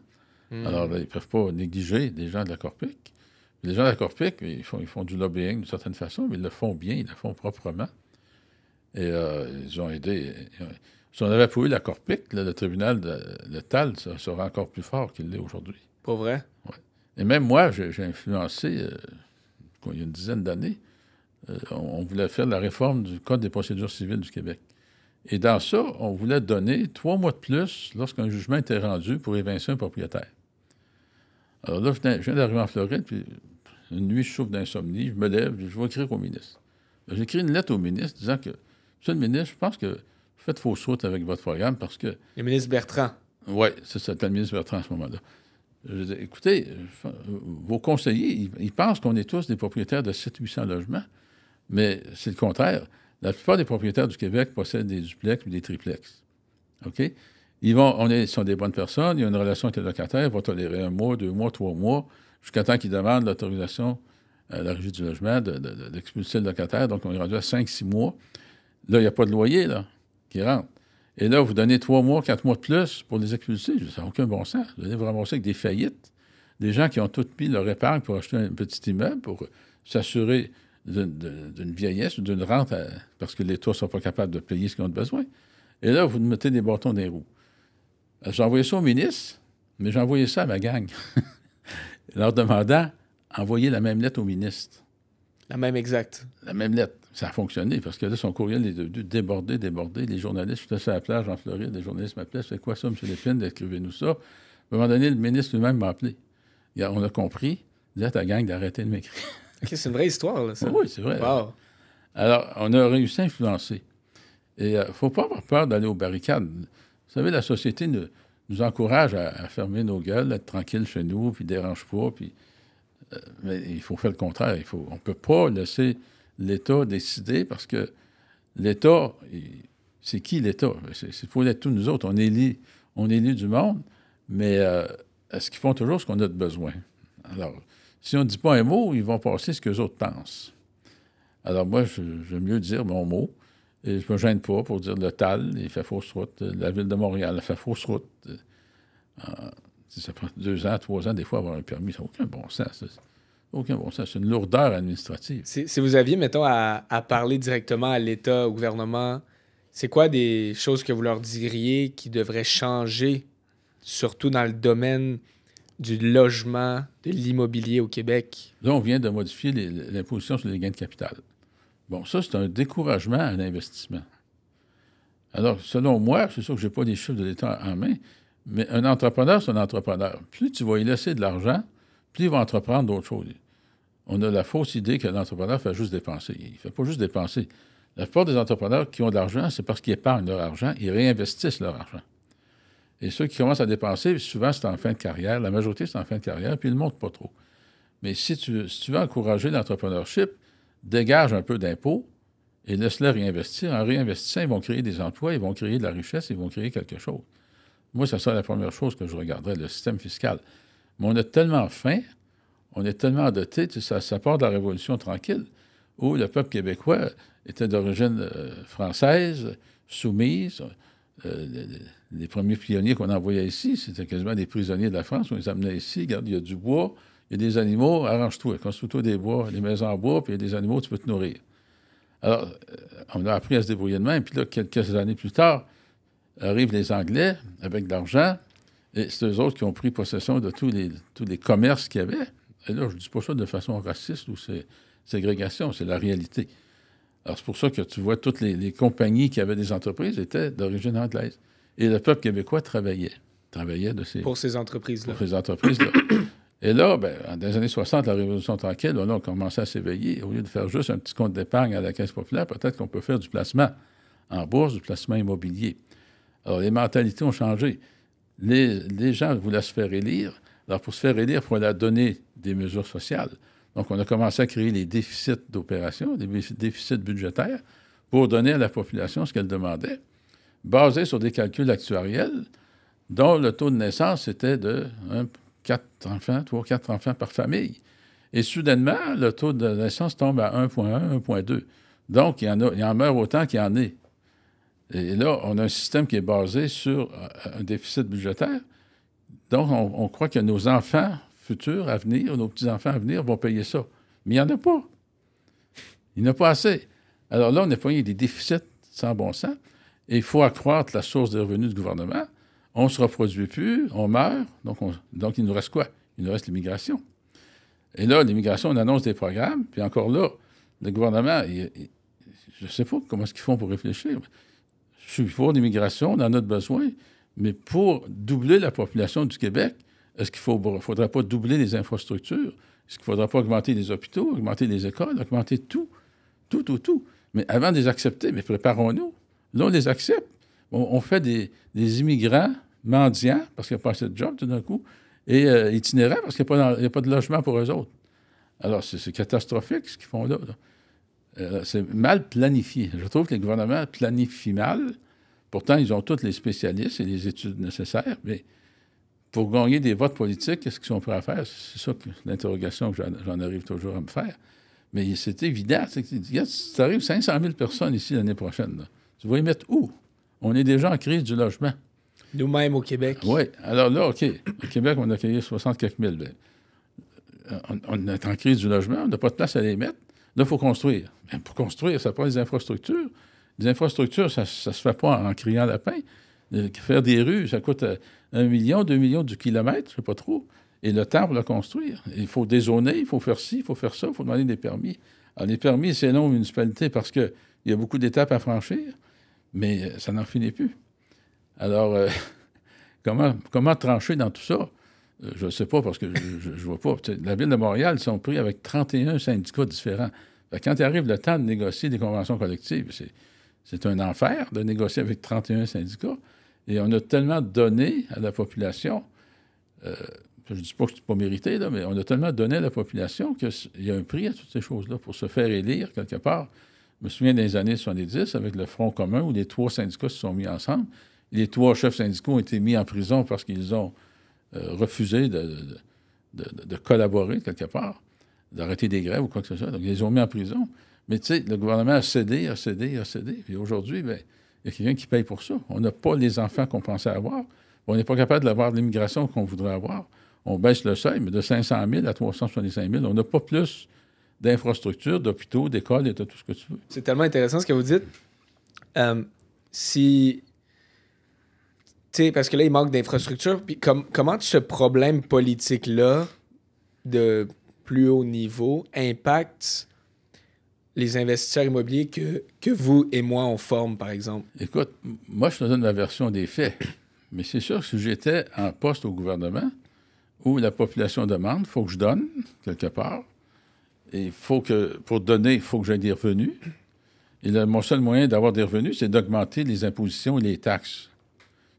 [SPEAKER 1] Alors, là, ils ne peuvent pas négliger des gens de la Corpic. Puis les gens de la Corpic, ils font du lobbying d'une certaine façon, mais ils le font bien, ils le font proprement. Et ils ont aidé. Si on avait pas eu la Corpic, là, le tribunal, le TAL, ça serait encore plus fort qu'il l'est aujourd'hui.
[SPEAKER 2] Pas vrai?
[SPEAKER 1] Ouais. Et même moi, j'ai influencé, il y a une dizaine d'années, on voulait faire la réforme du Code des procédures civiles du Québec. Et dans ça, on voulait donner 3 mois de plus lorsqu'un jugement était rendu pour évincer un propriétaire. Alors là, je viens d'arriver en Floride, puis une nuit, je souffre d'insomnie, je me lève, je vais écrire au ministre. J'ai écrit une lettre au ministre disant que, Monsieur le ministre, je pense que vous faites fausse route avec votre programme parce que...
[SPEAKER 2] Le ministre Bertrand.
[SPEAKER 1] Oui, c'était le ministre Bertrand à ce moment-là. Je dis, écoutez, vos conseillers, ils pensent qu'on est tous des propriétaires de 700-800 logements, mais c'est le contraire. La plupart des propriétaires du Québec possèdent des duplex ou des triplex. OK? Ils sont des bonnes personnes, ils ont une relation avec le locataire, ils vont tolérer 1 mois, 2 mois, 3 mois, jusqu'à temps qu'ils demandent l'autorisation à la Régie du logement d'expulser le locataire. Donc, on est rendu à 5-6 mois. Là, il n'y a pas de loyer là, qui rentre. Et là, vous donnez 3 mois, 4 mois de plus pour les expulser. Ça n'a aucun bon sens. Vous allez vous ramasser avec des faillites, des gens qui ont tout mis leur épargne pour acheter un petit immeuble, pour s'assurer d'une vieillesse ou d'une rente parce que l'État ne sont pas capables de payer ce qu'ils ont besoin. Et là, vous mettez des bâtons dans les roues. J'ai envoyé ça au ministre, mais j'ai envoyé ça à ma gang. Leur demandant, envoyer la même lettre au ministre.
[SPEAKER 2] La même exacte.
[SPEAKER 1] La même lettre. Ça a fonctionné, parce que là, son courriel est devenu débordé. Les journalistes, j'étais sur la plage en Floride, les journalistes m'appelaient, c'est quoi ça, M. Lépine, écrivez-nous ça. À un moment donné, le ministre lui-même m'a appelé. On a compris, dis à ta gang d'arrêter de m'écrire.
[SPEAKER 2] OK, c'est une vraie histoire, là, ça.
[SPEAKER 1] Oui, c'est vrai.
[SPEAKER 2] Wow.
[SPEAKER 1] Alors, on a réussi à influencer. Et il ne faut pas avoir peur d'aller aux barricades. Vous savez, la société nous encourage à fermer nos gueules, à être tranquille chez nous, puis dérange pas, puis... mais il faut faire le contraire. On ne peut pas laisser l'État décider parce que l'État, c'est qui l'État? C'est pour être tous nous autres. On est élus du monde, mais est-ce qu'ils font toujours ce qu'on a de besoin? Alors, si on ne dit pas un mot, ils vont passer ce que les autres pensent. Alors moi, j'aime mieux dire mon mot. Et je ne me gêne pas pour dire le TAL, il fait fausse route. La Ville de Montréal, elle fait fausse route. Ça prend 2 ans, 3 ans, des fois, avoir un permis. Ça n'a aucun bon sens. Aucun bon sens. C'est une lourdeur administrative.
[SPEAKER 2] Si vous aviez, mettons, à parler directement à l'État, au gouvernement, c'est quoi des choses que vous leur diriez qui devraient changer, surtout dans le domaine du logement, de l'immobilier au Québec?
[SPEAKER 1] Là, on vient de modifier l'imposition sur les gains de capital. Bon, ça, c'est un découragement à l'investissement. Alors, selon moi, c'est sûr que je n'ai pas les chiffres de l'État en main, mais un entrepreneur, c'est un entrepreneur. Plus tu vas y laisser de l'argent, plus il va entreprendre d'autres choses. On a la fausse idée que l'entrepreneur fait juste dépenser. Il ne fait pas juste dépenser. La plupart des entrepreneurs qui ont de l'argent, c'est parce qu'ils épargnent leur argent, ils réinvestissent leur argent. Et ceux qui commencent à dépenser, souvent, c'est en fin de carrière. La majorité, c'est en fin de carrière, puis ils ne le montrent pas trop. Mais si tu veux encourager l'entrepreneurship, dégage un peu d'impôts et laisse-les réinvestir. En réinvestissant, ils vont créer des emplois, ils vont créer de la richesse, ils vont créer quelque chose. Moi, ça serait la première chose que je regarderais, le système fiscal. Mais on a tellement faim, on est tellement endetté, ça part de la Révolution tranquille, où le peuple québécois était d'origine française, soumise. Les premiers pionniers qu'on envoyait ici, c'était quasiment des prisonniers de la France. On les amenait ici, regarde, il y a du bois, il y a des animaux, arrange-toi, construis-toi des bois, des maisons en bois, puis il y a des animaux, tu peux te nourrir. Alors, on a appris à se débrouiller de même, puis là, quelques années plus tard, arrivent les Anglais avec de l'argent, et c'est eux autres qui ont pris possession de tous les commerces qu'il y avait. Et là, je ne dis pas ça de façon raciste ou ségrégation, c'est la réalité. Alors, c'est pour ça que tu vois toutes les compagnies qui avaient des entreprises étaient d'origine anglaise. Et le peuple québécois travaillait
[SPEAKER 2] pour ces entreprises-là.
[SPEAKER 1] Pour ces entreprises-là. Et là, dans les années 60, la Révolution tranquille, là, on commençait à s'éveiller. Au lieu de faire juste un petit compte d'épargne à la Caisse populaire, peut-être qu'on peut faire du placement en bourse, du placement immobilier. Alors, les mentalités ont changé. Les gens voulaient se faire élire. Alors, pour se faire élire, il faut leur donner des mesures sociales. Donc, on a commencé à créer les déficits d'opération, des déficits budgétaires, pour donner à la population ce qu'elle demandait, basés sur des calculs actuariels, dont le taux de naissance était de 3 ou 4 enfants par famille. Et soudainement, le taux de naissance tombe à 1,1, 1,2. Donc, il en meurt autant qu'il y en est. Et là, on a un système qui est basé sur un déficit budgétaire. Donc, on croit que nos enfants futurs à venir, nos petits-enfants à venir vont payer ça. Mais il n'y en a pas. Il n'y en a pas assez. Alors là, on a payé des déficits sans bon sens. Et il faut accroître la source de revenus du gouvernement. On ne se reproduit plus, on meurt. Donc, il nous reste quoi? Il nous reste l'immigration. Et là, l'immigration, on annonce des programmes. Puis encore là, le gouvernement, je ne sais pas comment est-ce qu'ils font pour réfléchir. Je suis pour l'immigration, on en a besoin. Mais pour doubler la population du Québec, est-ce qu'il ne faudrait pas doubler les infrastructures? Est-ce qu'il ne faudrait pas augmenter les hôpitaux, augmenter les écoles, augmenter tout? Tout. Mais avant de les accepter, mais préparons-nous. Là, on les accepte. On fait des immigrants mendiants, parce qu'il n'y a pas assez de jobs tout d'un coup, et itinérants, parce qu'il n'y a pas de logement pour eux autres. Alors, c'est catastrophique ce qu'ils font là. C'est mal planifié. Je trouve que les gouvernements planifient mal. Pourtant, ils ont tous les spécialistes et les études nécessaires, mais pour gagner des votes politiques, qu'est-ce qu'ils sont prêts à faire? C'est ça l'interrogation que j'en arrive toujours à me faire. Mais c'est évident. Ça arrive 500 000 personnes ici l'année prochaine. Là. Tu vas y mettre où? On est déjà en crise du logement.
[SPEAKER 2] Nous-mêmes au Québec.
[SPEAKER 1] Oui. Alors là, OK. Au Québec, on a accueilli 60 quelques mille. On est en crise du logement. On n'a pas de place à les mettre. Là, il faut construire. Mais pour construire, ça prend des infrastructures. Des infrastructures, ça ne se fait pas en criant lapin. Faire des rues, ça coûte 1 million, 2 millions du kilomètre, je ne sais pas trop. Et le temps pour le construire. Il faut dézoner, il faut faire ci, il faut faire ça, il faut demander des permis. Alors, les permis, c'est long aux municipalités parce qu'il y a beaucoup d'étapes à franchir, mais ça n'en finit plus. Alors, comment trancher dans tout ça? Je ne sais pas parce que je ne vois pas. La Ville de Montréal, ils sont pris avec 31 syndicats différents. Quand il arrive le temps de négocier des conventions collectives, c'est un enfer de négocier avec 31 syndicats. Et on a tellement donné à la population, je ne dis pas que c'est pas mérité, là, mais on a tellement donné à la population qu'il y a un prix à toutes ces choses-là pour se faire élire quelque part. Je me souviens des années 70 avec le Front commun où les 3 syndicats se sont mis ensemble. Les 3 chefs syndicaux ont été mis en prison parce qu'ils ont refusé de collaborer quelque part, d'arrêter des grèves ou quoi que ce soit. Donc, ils les ont mis en prison. Mais tu sais, le gouvernement a cédé. Puis aujourd'hui, bien, il y a quelqu'un qui paye pour ça. On n'a pas les enfants qu'on pensait avoir. On n'est pas capable d'avoir l'immigration qu'on voudrait avoir. On baisse le seuil, mais de 500 000 à 365 000, on n'a pas plus d'infrastructures, d'hôpitaux, d'écoles et de tout ce que tu veux.
[SPEAKER 2] C'est tellement intéressant ce que vous dites. Tu sais, parce que là, il manque d'infrastructures. Puis comment ce problème politique-là, de plus haut niveau, impacte les investisseurs immobiliers que vous et moi, on forme, par exemple?
[SPEAKER 1] Écoute, moi, je te donne la version des faits. Mais c'est sûr que si j'étais en poste au gouvernement, où la population demande, il faut que je donne, quelque part. Et il faut que, pour donner, il faut que j'aie des revenus. Et mon seul moyen d'avoir des revenus, c'est d'augmenter les impositions et les taxes.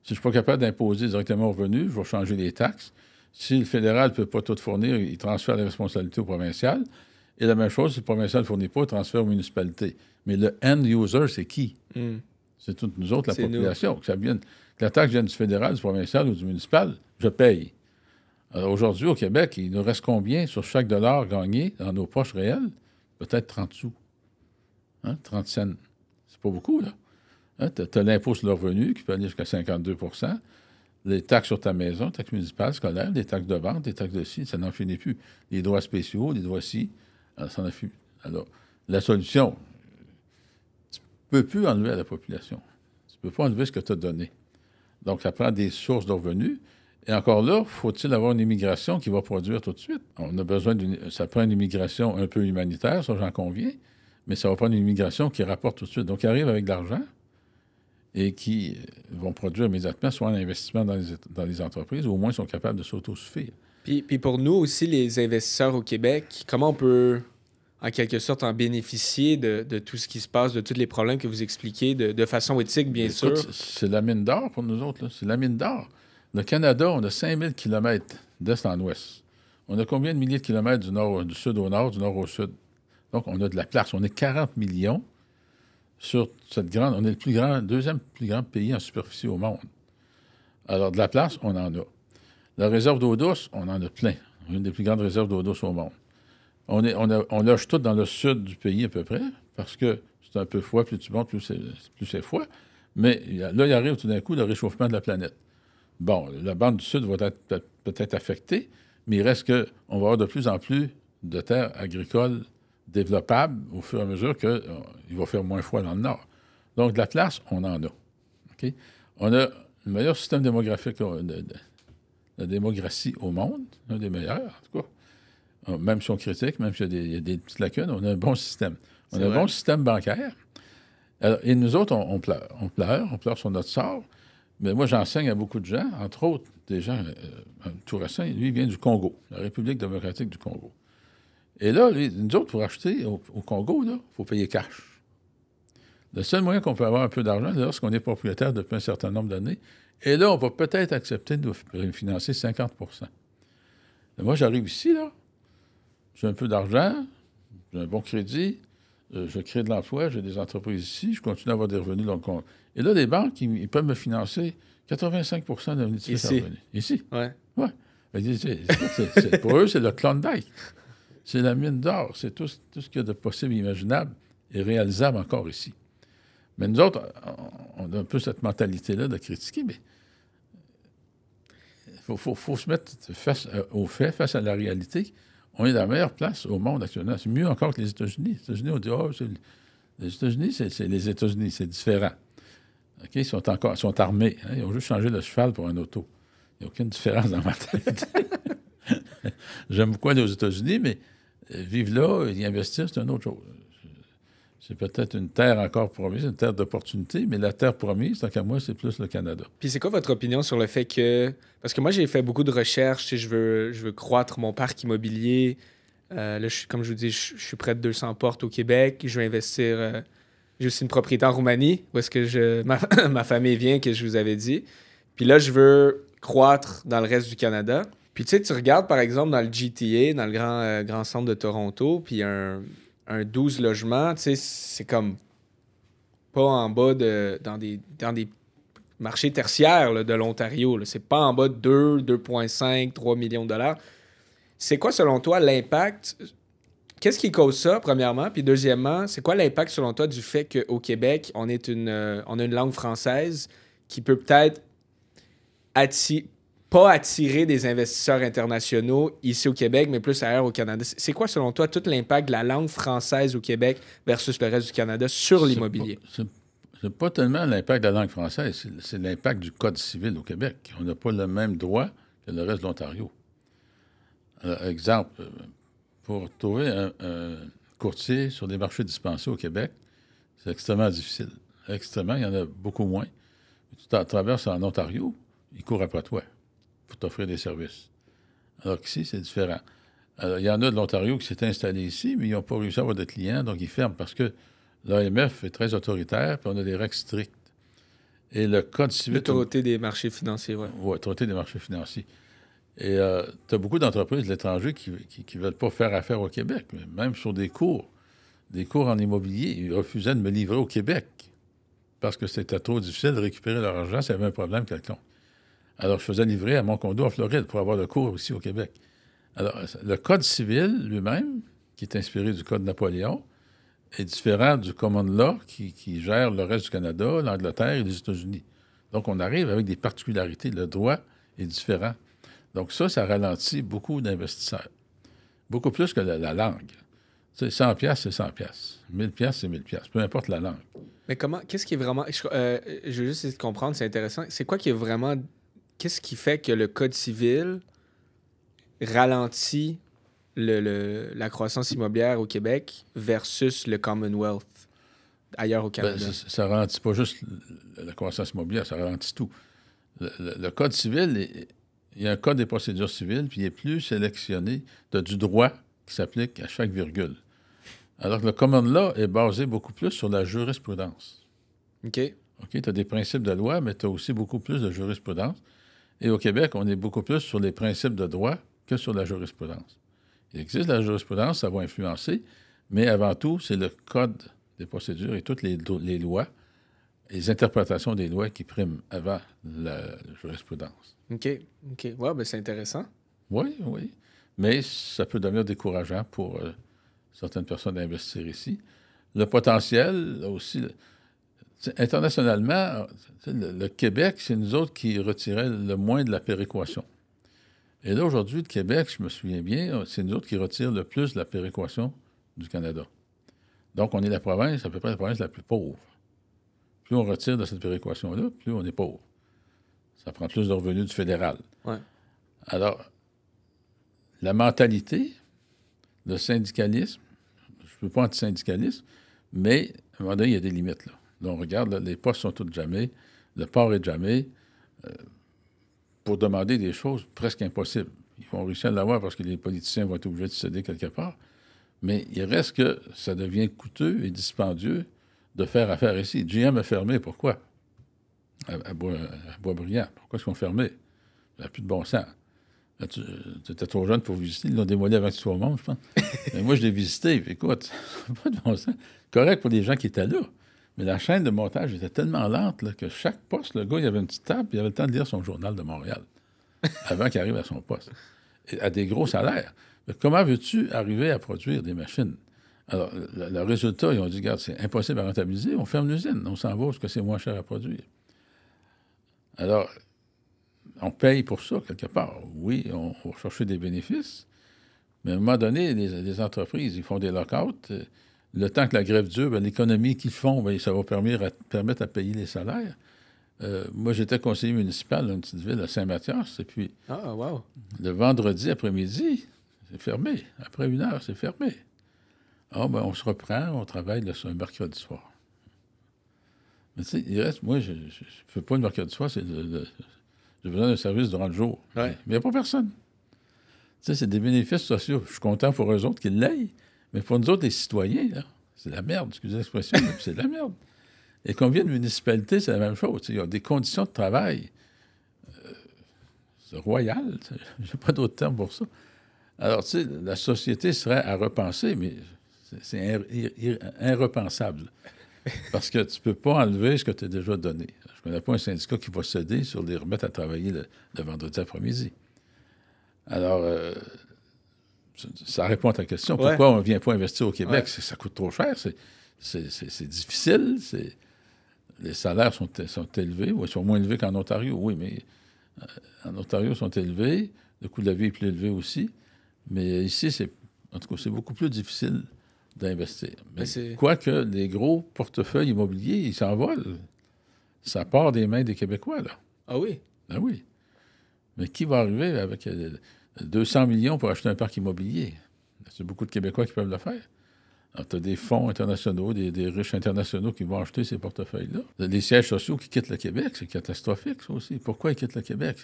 [SPEAKER 1] Si je ne suis pas capable d'imposer directement aux revenus, je vais changer les taxes. Si le fédéral ne peut pas tout fournir, il transfère les responsabilités au provincial. Et la même chose, si le provincial ne fournit pas, il transfère aux municipalités. Mais le end user, c'est qui? C'est toutes nous autres, la population. Que la taxe vienne du fédéral, du provincial ou du municipal, je paye. Alors aujourd'hui, au Québec, il nous reste combien sur chaque dollar gagné dans nos poches réelles? Peut-être 30 sous. 30 cents. C'est pas beaucoup, là. Tu as l'impôt sur le revenu qui peut aller jusqu'à 52 %, les taxes sur ta maison, taxes municipales, scolaires, des taxes de vente, des taxes de ci, ça n'en finit plus. Les droits spéciaux, les droits ci, ça n'en finit plus. Alors, la solution, tu ne peux plus enlever à la population. Tu ne peux pas enlever ce que tu as donné. Donc, ça prend des sources de revenus. Et encore là, faut-il avoir une immigration qui va produire tout de suite? On a besoin ça prend une immigration un peu humanitaire, ça j'en conviens, mais ça va prendre une immigration qui rapporte tout de suite. Donc, ils arrivent avec de l'argent et qui vont produire immédiatement soit un investissement dans les entreprises, ou au moins sont capables de s'autosuffire.
[SPEAKER 2] Puis pour nous aussi, les investisseurs au Québec, comment on peut, en quelque sorte, en bénéficier de tout ce qui se passe, de tous les problèmes que vous expliquez, de façon éthique, bien sûr?
[SPEAKER 1] C'est la mine d'or pour nous autres, là. C'est la mine d'or. Le Canada, on a 5000 km d'est en ouest. On a combien de milliers de kilomètres du sud au nord, du nord au sud? Donc, on a de la place. On est 40 millions sur cette grande... On est le deuxième plus grand pays en superficie au monde. Alors, de la place, on en a. La réserve d'eau douce, on en a plein. Une des plus grandes réserves d'eau douce au monde. On loge tout dans le sud du pays à peu près, parce que c'est un peu froid, plus tu montes, plus c'est froid. Mais là, il arrive tout d'un coup le réchauffement de la planète. Bon, la bande du sud va être peut-être affectée, mais il reste qu'on va avoir de plus en plus de terres agricoles développables au fur et à mesure qu'il va faire moins froid dans le nord. Donc, de la place, on en a. OK? On a le meilleur système démographique de démographie au monde, un des meilleurs, en tout cas. Même si on critique, même s'il y a des petites lacunes, on a un bon système. On a un bon système bancaire. Alors, et nous autres, on pleure. On pleure sur notre sort. Mais moi, j'enseigne à beaucoup de gens, entre autres, des gens tout récents. Lui, il vient du Congo, la République démocratique du Congo. Et là, nous autres, pour acheter au Congo, il faut payer cash. Le seul moyen qu'on peut avoir un peu d'argent, c'est lorsqu'on est propriétaire depuis un certain nombre d'années. Et là, on va peut-être accepter de nous financer 50 Et moi, j'arrive ici, là, j'ai un peu d'argent, j'ai un bon crédit, je crée de l'emploi, j'ai des entreprises ici, je continue à avoir des revenus. Donc et là, les banques, ils peuvent me financer 85 de mes revenus. Ici.
[SPEAKER 2] Ouais.
[SPEAKER 1] Pour eux, c'est le Klondike. C'est la mine d'or. C'est tout ce qu'il y a de possible, imaginable et réalisable encore ici. Mais nous autres, on a un peu cette mentalité-là de critiquer, mais il faut se mettre face aux faits, face à la réalité. On est dans la meilleure place au monde actuellement. C'est mieux encore que les États-Unis. Les États-Unis, on dit, les États-Unis, c'est les États-Unis, c'est différent. OK? Ils sont armés. Hein? Ils ont juste changé le cheval pour un auto. Il n'y a aucune différence dans ma tête. J'aime beaucoup aller aux États-Unis, mais vivre là, y investir, c'est une autre chose. C'est peut-être une terre encore promise, une terre d'opportunité, mais la terre promise, tant qu'à moi, c'est plus le Canada.
[SPEAKER 2] Puis c'est quoi votre opinion sur le fait que... Parce que moi, j'ai fait beaucoup de recherches, je veux croître mon parc immobilier. Là, comme je vous dis, je suis près de 200 portes au Québec. Je veux investir... j'ai aussi une propriété en Roumanie, où est-ce que ma famille vient, que je vous avais dit. Puis là, je veux croître dans le reste du Canada. Puis tu sais, tu regardes, par exemple, dans le GTA, dans le grand centre de Toronto, puis un 12 logements, tu sais, c'est comme pas en bas dans des marchés tertiaires là, de l'Ontario. Là. C'est pas en bas de 2,5, 3 millions de dollars. C'est quoi, selon toi, l'impact? Qu'est-ce qui cause ça, premièrement? Puis deuxièmement, c'est quoi l'impact, selon toi, du fait qu'au Québec, on a une langue française qui peut peut-être pas attirer des investisseurs internationaux ici au Québec, mais plus ailleurs au Canada. C'est quoi, selon toi, tout l'impact de la langue française au Québec versus le reste du Canada sur l'immobilier?
[SPEAKER 1] C'est pas tellement l'impact de la langue française, c'est l'impact du Code civil au Québec. On n'a pas le même droit que le reste de l'Ontario. Exemple, pour trouver un courtier sur des marchés dispensés au Québec, c'est extrêmement difficile. Extrêmement, il y en a beaucoup moins. Tu traverses en Ontario, ils courent après toi pour t'offrir des services. Alors qu'ici, c'est différent. Alors, il y en a de l'Ontario qui s'est installé ici, mais ils n'ont pas réussi à avoir de clients, donc ils ferment parce que l'AMF est très autoritaire, puis on a des règles strictes. Et le Code civil...
[SPEAKER 2] L'autorité des marchés financiers, oui.
[SPEAKER 1] Oui, l'autorité des marchés financiers. Et tu as beaucoup d'entreprises de l'étranger qui ne veulent pas faire affaire au Québec, mais même sur des cours en immobilier, ils refusaient de me livrer au Québec parce que c'était trop difficile de récupérer leur argent s'il y avait un problème quelconque. Alors, je faisais livrer à mon condo en Floride pour avoir le cours ici au Québec. Alors, le Code civil lui-même, qui est inspiré du Code Napoléon, est différent du Common Law qui gère le reste du Canada, l'Angleterre et les États-Unis. Donc, on arrive avec des particularités. Le droit est différent. Donc, ça ralentit beaucoup d'investisseurs. Beaucoup plus que la langue. Tu sais, 100 piastres, c'est 100 piastres. 1000 piastres, c'est 1000 piastres. Peu importe la langue.
[SPEAKER 2] Mais qu'est-ce qui est vraiment... Je veux juste essayer de comprendre, c'est intéressant. C'est quoi qui est vraiment... Qu'est-ce qui fait que le Code civil ralentit la croissance immobilière au Québec versus le Commonwealth ailleurs au Canada?
[SPEAKER 1] Ça ralentit pas juste la croissance immobilière, ça ralentit tout. Le Code civil, il y a un Code des procédures civiles, puis il est plus sélectionné du droit qui s'applique à chaque virgule. Alors que le Common Law est basé beaucoup plus sur la jurisprudence.
[SPEAKER 2] OK.
[SPEAKER 1] Tu as des principes de loi, mais tu as aussi beaucoup plus de jurisprudence. Et au Québec, on est beaucoup plus sur les principes de droit que sur la jurisprudence. Il existe la jurisprudence, ça va influencer, mais avant tout, c'est le Code des procédures et toutes les lois, les interprétations des lois qui priment avant la jurisprudence.
[SPEAKER 2] OK. Ouais, ben c'est intéressant.
[SPEAKER 1] Oui, oui. mais ça peut devenir décourageant pour certaines personnes d'investir ici. Le potentiel aussi, internationalement, le Québec, c'est nous autres qui retiraient le moins de la péréquation. Et là, aujourd'hui, le Québec, je me souviens bien, c'est nous autres qui retirent le plus de la péréquation du Canada. Donc, on est la province, à peu près la province la plus pauvre. Plus on retire de cette péréquation-là, plus on est pauvre. Ça prend plus de revenus du fédéral.
[SPEAKER 2] Ouais.
[SPEAKER 1] Alors, la mentalité, le syndicalisme, je ne veux pas anti-syndicalisme, mais à un moment donné, il y a des limites. Là, on regarde, là, les postes sont tous de jamais, le port est de jamais, pour demander des choses presque impossibles. Ils vont réussir à l'avoir parce que les politiciens vont être obligés de céder quelque part, mais il reste que ça devient coûteux et dispendieux de faire affaire ici. GM a fermé, pourquoi? À Boisbriand. Pourquoi est-ce qu'on fermé? Ça n'a plus de bon sens. Tu étais trop jeune pour visiter. Ils l'ont démoli avant que tu sois au monde, je pense. Mais moi, je l'ai visité. Puis écoute, ça n'a pas de bon sens. Correct pour les gens qui étaient là. Mais la chaîne de montage était tellement lente là, que chaque poste, le gars, il avait une petite table, puis il avait le temps de lire son journal de Montréal avant qu'il arrive à son poste. Et à des gros salaires. Mais comment veux-tu arriver à produire des machines? Alors, le résultat, ils ont dit, regarde, c'est impossible à rentabiliser, on ferme l'usine, on s'en va parce que c'est moins cher à produire. Alors, on paye pour ça, quelque part. Oui, on va chercher des bénéfices, mais à un moment donné, les entreprises, ils font des lockouts. Le temps que la grève dure, l'économie qu'ils font, ça va permettre à payer les salaires. Moi, j'étais conseiller municipal dans une petite ville à Saint-Mathias, et puis le vendredi après-midi, c'est fermé. Après 1 heure, c'est fermé. On se reprend, on travaille le mercredi soir. Mais tu sais, il reste, moi, je ne fais pas le mercredi soir, j'ai besoin d'un service durant le jour.
[SPEAKER 2] Ouais.
[SPEAKER 1] Mais il n'y a pas personne. Tu sais, c'est des bénéfices sociaux. Je suis content pour eux autres qu'ils l'aient, mais pour nous autres, les citoyens, là, c'est de la merde, excusez l'expression, mais c'est de la merde. Et combien de municipalités, c'est la même chose. Il y a des conditions de travail royales. Je n'ai pas d'autre terme pour ça. Alors, tu sais, la société serait à repenser, mais c'est irrepensable. Parce que tu ne peux pas enlever ce que tu as déjà donné. Je ne connais pas un syndicat qui va céder sur les remettre à travailler le vendredi après-midi. Alors, ça répond à ta question. Pourquoi on ne vient pas investir au Québec? Ça coûte trop cher. C'est difficile. Les salaires sont élevés. Ils sont moins élevés qu'en Ontario, oui, mais en Ontario, ils sont élevés. Le coût de la vie est plus élevé aussi. Mais ici, en tout cas, c'est beaucoup plus difficile d'investir. Mais quoique les gros portefeuilles immobiliers, ils s'envolent. Ça part des mains des Québécois, là.
[SPEAKER 2] Ah oui?
[SPEAKER 1] Ben oui. Mais qui va arriver avec 200 millions pour acheter un parc immobilier? C'est beaucoup de Québécois qui peuvent le faire. Alors, tu as des fonds internationaux, des riches internationaux qui vont acheter ces portefeuilles-là. Les sièges sociaux qui quittent le Québec, c'est catastrophique, ça aussi. Pourquoi ils quittent le Québec?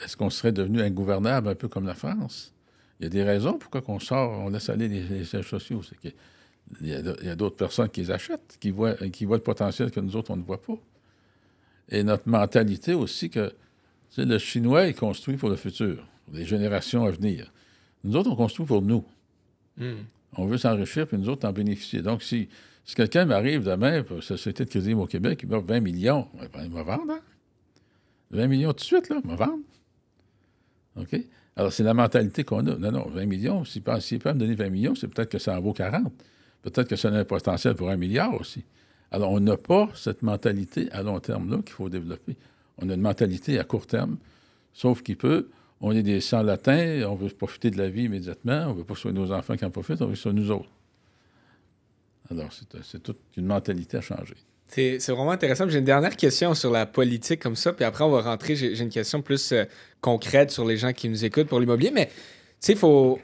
[SPEAKER 1] Est-ce qu'on serait devenu ingouvernable un peu comme la France? Il y a des raisons pourquoi on laisse aller les sièges sociaux. C'est qu'il y a d'autres personnes qui les achètent, qui voient le potentiel que nous autres, on ne voit pas. Et notre mentalité aussi que le Chinois, il construit pour le futur, pour les générations à venir. Nous autres, on construit pour nous. On veut s'enrichir, puis nous autres, en bénéficier. Donc, si quelqu'un m'arrive demain pour la Société de crédit au Québec, il m'offre 20 millions, il va vendre, hein? 20 millions tout de suite, là, il va vendre. OK? Alors, c'est la mentalité qu'on a. Non, 20 millions, s'il peut me donner 20 millions, c'est peut-être que ça en vaut 40. Peut-être que ça a un potentiel pour 1 milliard aussi. Alors, on n'a pas cette mentalité à long terme-là qu'il faut développer. On a une mentalité à court terme, sauf on est des sans-latins, on veut profiter de la vie immédiatement, on ne veut pas que ce soit nos enfants qui en profitent, on veut que ce soit nous autres. Alors, c'est toute une mentalité à changer.
[SPEAKER 2] C'est vraiment intéressant. J'ai une dernière question sur la politique comme ça, puis après, on va rentrer. J'ai une question plus concrète sur les gens qui nous écoutent pour l'immobilier, mais tu sais, pour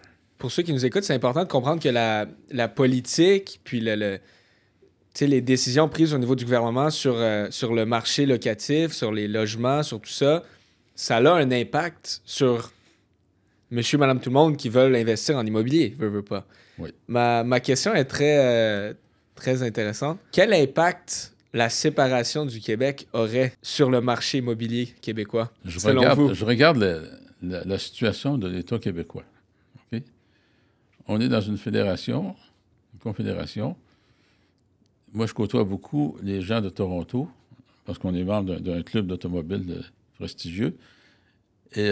[SPEAKER 2] ceux qui nous écoutent, c'est important de comprendre que la politique, puis les décisions prises au niveau du gouvernement sur le marché locatif, sur les logements, sur tout ça, ça a un impact sur monsieur, madame, tout le monde qui veulent investir en immobilier, veut pas.
[SPEAKER 1] Oui.
[SPEAKER 2] Ma question est très intéressante. Quel impact la séparation du Québec aurait sur le marché immobilier québécois, selon vous?
[SPEAKER 1] Je regarde la situation de l'État québécois. Okay? On est dans une fédération, une confédération. Moi, je côtoie beaucoup les gens de Toronto, parce qu'on est membre d'un club d'automobile prestigieux. Et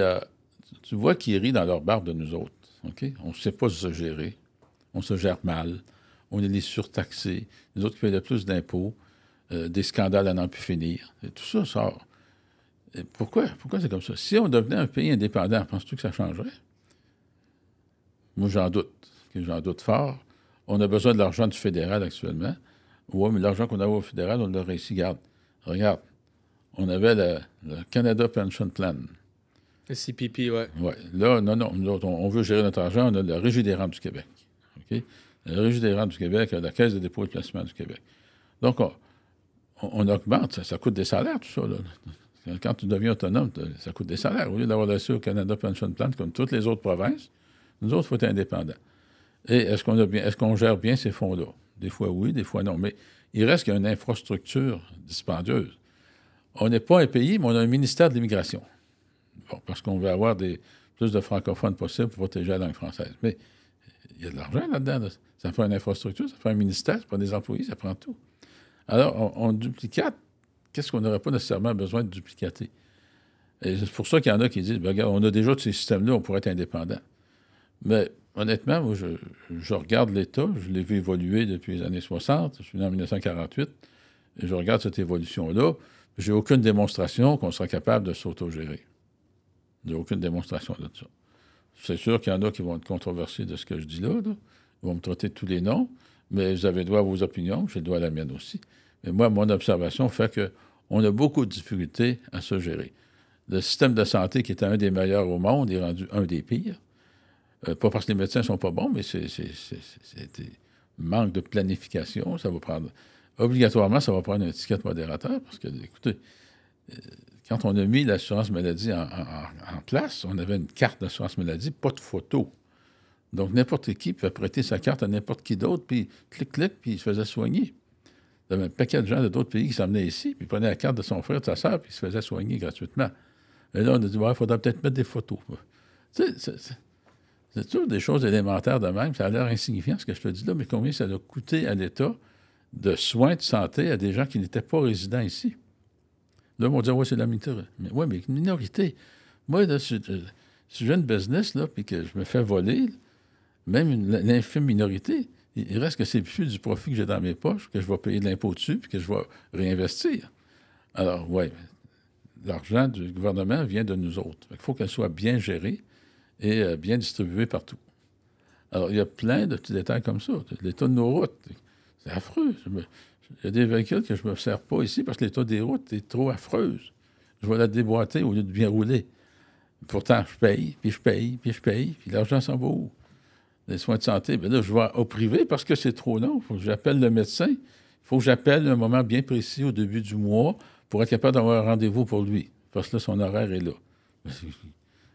[SPEAKER 1] tu vois qu'ils rient dans leur barbe de nous autres. OK? On ne sait pas se gérer. On se gère mal. On est les surtaxés. Les autres qui payent le plus d'impôts. Des scandales à n'en plus finir. Et tout ça sort. Et pourquoi? Pourquoi c'est comme ça? Si on devenait un pays indépendant, penses-tu que ça changerait? Moi, j'en doute. J'en doute fort. On a besoin de l'argent du fédéral actuellement. Oui, mais l'argent qu'on a au fédéral, on l'aurait ici. Regarde. On avait le Canada Pension Plan.
[SPEAKER 2] Le CPP, oui.
[SPEAKER 1] Oui. Là, non, nous autres, on veut gérer notre argent. On a le Régie des rentes du Québec. OK? Le Régie des rentes du Québec, la Caisse de dépôt et de placement du Québec. Donc, on augmente. Ça coûte des salaires, tout ça. Là. Quand tu deviens autonome, ça coûte des salaires. Au lieu d'avoir laissé au Canada Pension Plan, comme toutes les autres provinces, nous autres, il faut être indépendants. Et est-ce qu'on gère bien ces fonds-là? Des fois oui, des fois non. Mais il reste qu'il y a une infrastructure dispendieuse. On n'est pas un pays, mais on a un ministère de l'immigration. Bon, parce qu'on veut avoir plus de francophones possible pour protéger la langue française. Mais il y a de l'argent là-dedans. Là. Ça fait une infrastructure, ça fait un ministère, ça prend des employés, ça prend tout. Alors, on duplicate. Qu'est-ce qu'on n'aurait pas nécessairement besoin de duplicater? Et c'est pour ça qu'il y en a qui disent, bien, regarde, on a déjà tous ces systèmes-là, on pourrait être indépendant. Mais honnêtement, moi, je regarde l'État, je l'ai vu évoluer depuis les années 60, je suis né en 1948, et je regarde cette évolution-là. J'ai aucune démonstration qu'on sera capable de s'autogérer. J'ai aucune démonstration de ça. C'est sûr qu'il y en a qui vont être controversés de ce que je dis là. Ils vont me traiter de tous les noms, mais vous avez droit à vos opinions, j'ai le droit à la mienne aussi. Mais moi, mon observation fait qu'on a beaucoup de difficultés à se gérer. Le système de santé, qui était un des meilleurs au monde, est rendu un des pires. Pas parce que les médecins ne sont pas bons, mais c'est des manques de planification. Ça va prendre... Obligatoirement, ça va prendre un étiquette modérateur, parce que, écoutez, quand on a mis l'assurance maladie en place, on avait une carte d'assurance maladie, pas de photo. Donc, n'importe qui pouvait prêter sa carte à n'importe qui d'autre, puis clic, puis il se faisait soigner. Il y avait un paquet de gens d'autres pays qui s'emmenaient ici, puis ils prenaient la carte de son frère, de sa sœur, puis ils se faisaient soigner gratuitement. Et là, on a dit, il faudrait peut-être mettre des photos. Tu sais, c'est toujours des choses élémentaires de même. Ça a l'air insignifiant, ce que je te dis là, mais combien ça a coûté à l'État de soins de santé à des gens qui n'étaient pas résidents ici? Là, on va dire, oui, c'est la minorité. Mais oui, mais une minorité. Moi, là, si j'ai une business, là, puis que je me fais voler, même l'infime minorité, il reste que c'est plus du profit que j'ai dans mes poches, que je vais payer de l'impôt dessus, puis que je vais réinvestir. Alors, oui, l'argent du gouvernement vient de nous autres. Il faut qu'elle soit bien gérée et bien distribuée partout. Alors, il y a plein de petits détails comme ça. L'état de nos routes, c'est affreux. Il y a des véhicules que je ne me sers pas ici parce que l'état des routes est trop affreuse. Je vais la déboîter au lieu de bien rouler. Pourtant, je paye, puis l'argent s'en va où? Les soins de santé, bien là, je vais au privé parce que c'est trop long. Il faut que j'appelle le médecin. Il faut que j'appelle un moment bien précis au début du mois pour être capable d'avoir un rendez-vous pour lui. Parce que là, son horaire est là.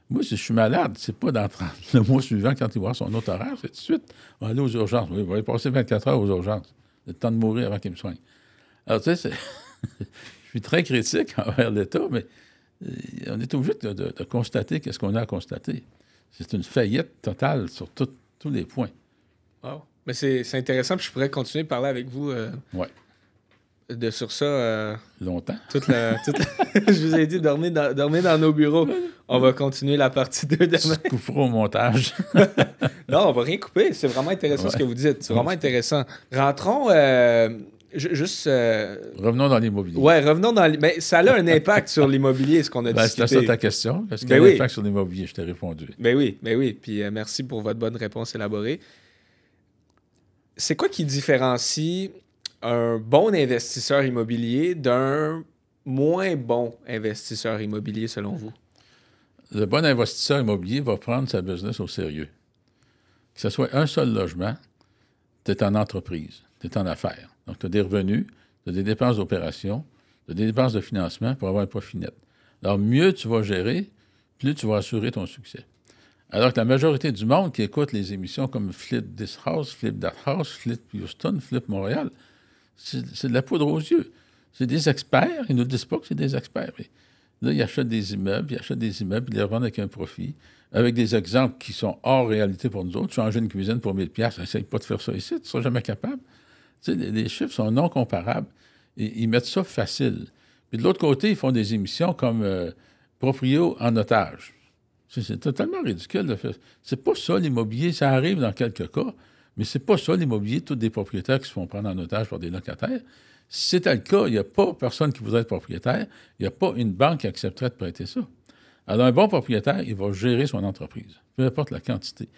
[SPEAKER 1] Moi, si je suis malade, c'est pas dans le mois suivant, quand il va voir son autre horaire, c'est tout de suite. On va aller aux urgences. Oui, il va aller passer 24 heures aux urgences. Le temps de mourir avant qu'il me soigne. Alors, tu sais, je suis très critique envers l'État, mais on est obligé de constater qu'est-ce qu'on a à constater. C'est une faillite totale sur tous les points.
[SPEAKER 2] Wow. Mais c'est intéressant, puis je pourrais continuer de parler avec vous sur ça.
[SPEAKER 1] Longtemps.
[SPEAKER 2] Je vous ai dit, dormez dans nos bureaux. On va continuer la partie 2 demain.
[SPEAKER 1] Tu couperas au montage.
[SPEAKER 2] Non, on va rien couper. C'est vraiment intéressant ce que vous dites. C'est vraiment intéressant. Rentrons... juste...
[SPEAKER 1] Revenons dans l'immobilier.
[SPEAKER 2] Oui, revenons dans... Mais ça a un impact sur l'immobilier, ce qu'on a discuté.
[SPEAKER 1] C'est ça ta question. Est-ce qu'il y a un impact sur l'immobilier? Je t'ai répondu.
[SPEAKER 2] Ben oui. Puis merci pour votre bonne réponse élaborée. C'est quoi qui différencie un bon investisseur immobilier d'un moins bon investisseur immobilier, selon vous?
[SPEAKER 1] Le bon investisseur immobilier va prendre sa business au sérieux. Que ce soit un seul logement, tu es en entreprise, tu es en affaires. Donc, tu as des revenus, tu as des dépenses d'opération, tu as des dépenses de financement pour avoir un profit net. Alors, mieux tu vas gérer, plus tu vas assurer ton succès. Alors que la majorité du monde qui écoute les émissions comme Flip This House, Flip That House, Flip Houston, Flip Montréal, c'est de la poudre aux yeux. C'est des experts, ils ne nous disent pas que c'est des experts. Mais là, ils achètent des immeubles, ils les revendent avec un profit, avec des exemples qui sont hors réalité pour nous autres. Changer une cuisine pour 1000 $, essaye pas de faire ça ici, tu ne seras jamais capable. Tu sais, les chiffres sont non comparables. Et ils mettent ça facile. Puis de l'autre côté, ils font des émissions comme Proprio en otage. C'est totalement ridicule de faire. C'est pas ça l'immobilier. Ça arrive dans quelques cas, mais c'est pas ça l'immobilier. Tous des propriétaires qui se font prendre en otage par des locataires. Si c'était le cas, il n'y a pas personne qui voudrait être propriétaire. Il n'y a pas une banque qui accepterait de prêter ça. Alors, un bon propriétaire, il va gérer son entreprise, peu importe la quantité.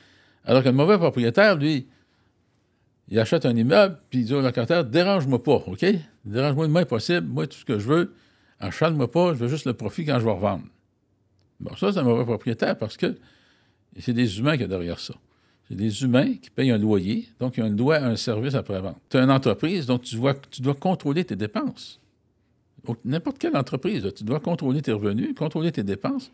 [SPEAKER 1] Alors qu'un mauvais propriétaire, lui, il achète un immeuble, puis il dit au locataire, dérange-moi pas, OK? Dérange-moi le moins possible. Moi, tout ce que je veux, achète-moi pas, je veux juste le profit quand je vais revendre. Bon, ça, c'est un mauvais propriétaire parce que c'est des humains qu'il y a derrière ça. C'est des humains qui payent un loyer, donc il y a une loi, un service après-vente. Tu as une entreprise, donc tu dois contrôler tes dépenses. N'importe quelle entreprise, là, tu dois contrôler tes revenus, contrôler tes dépenses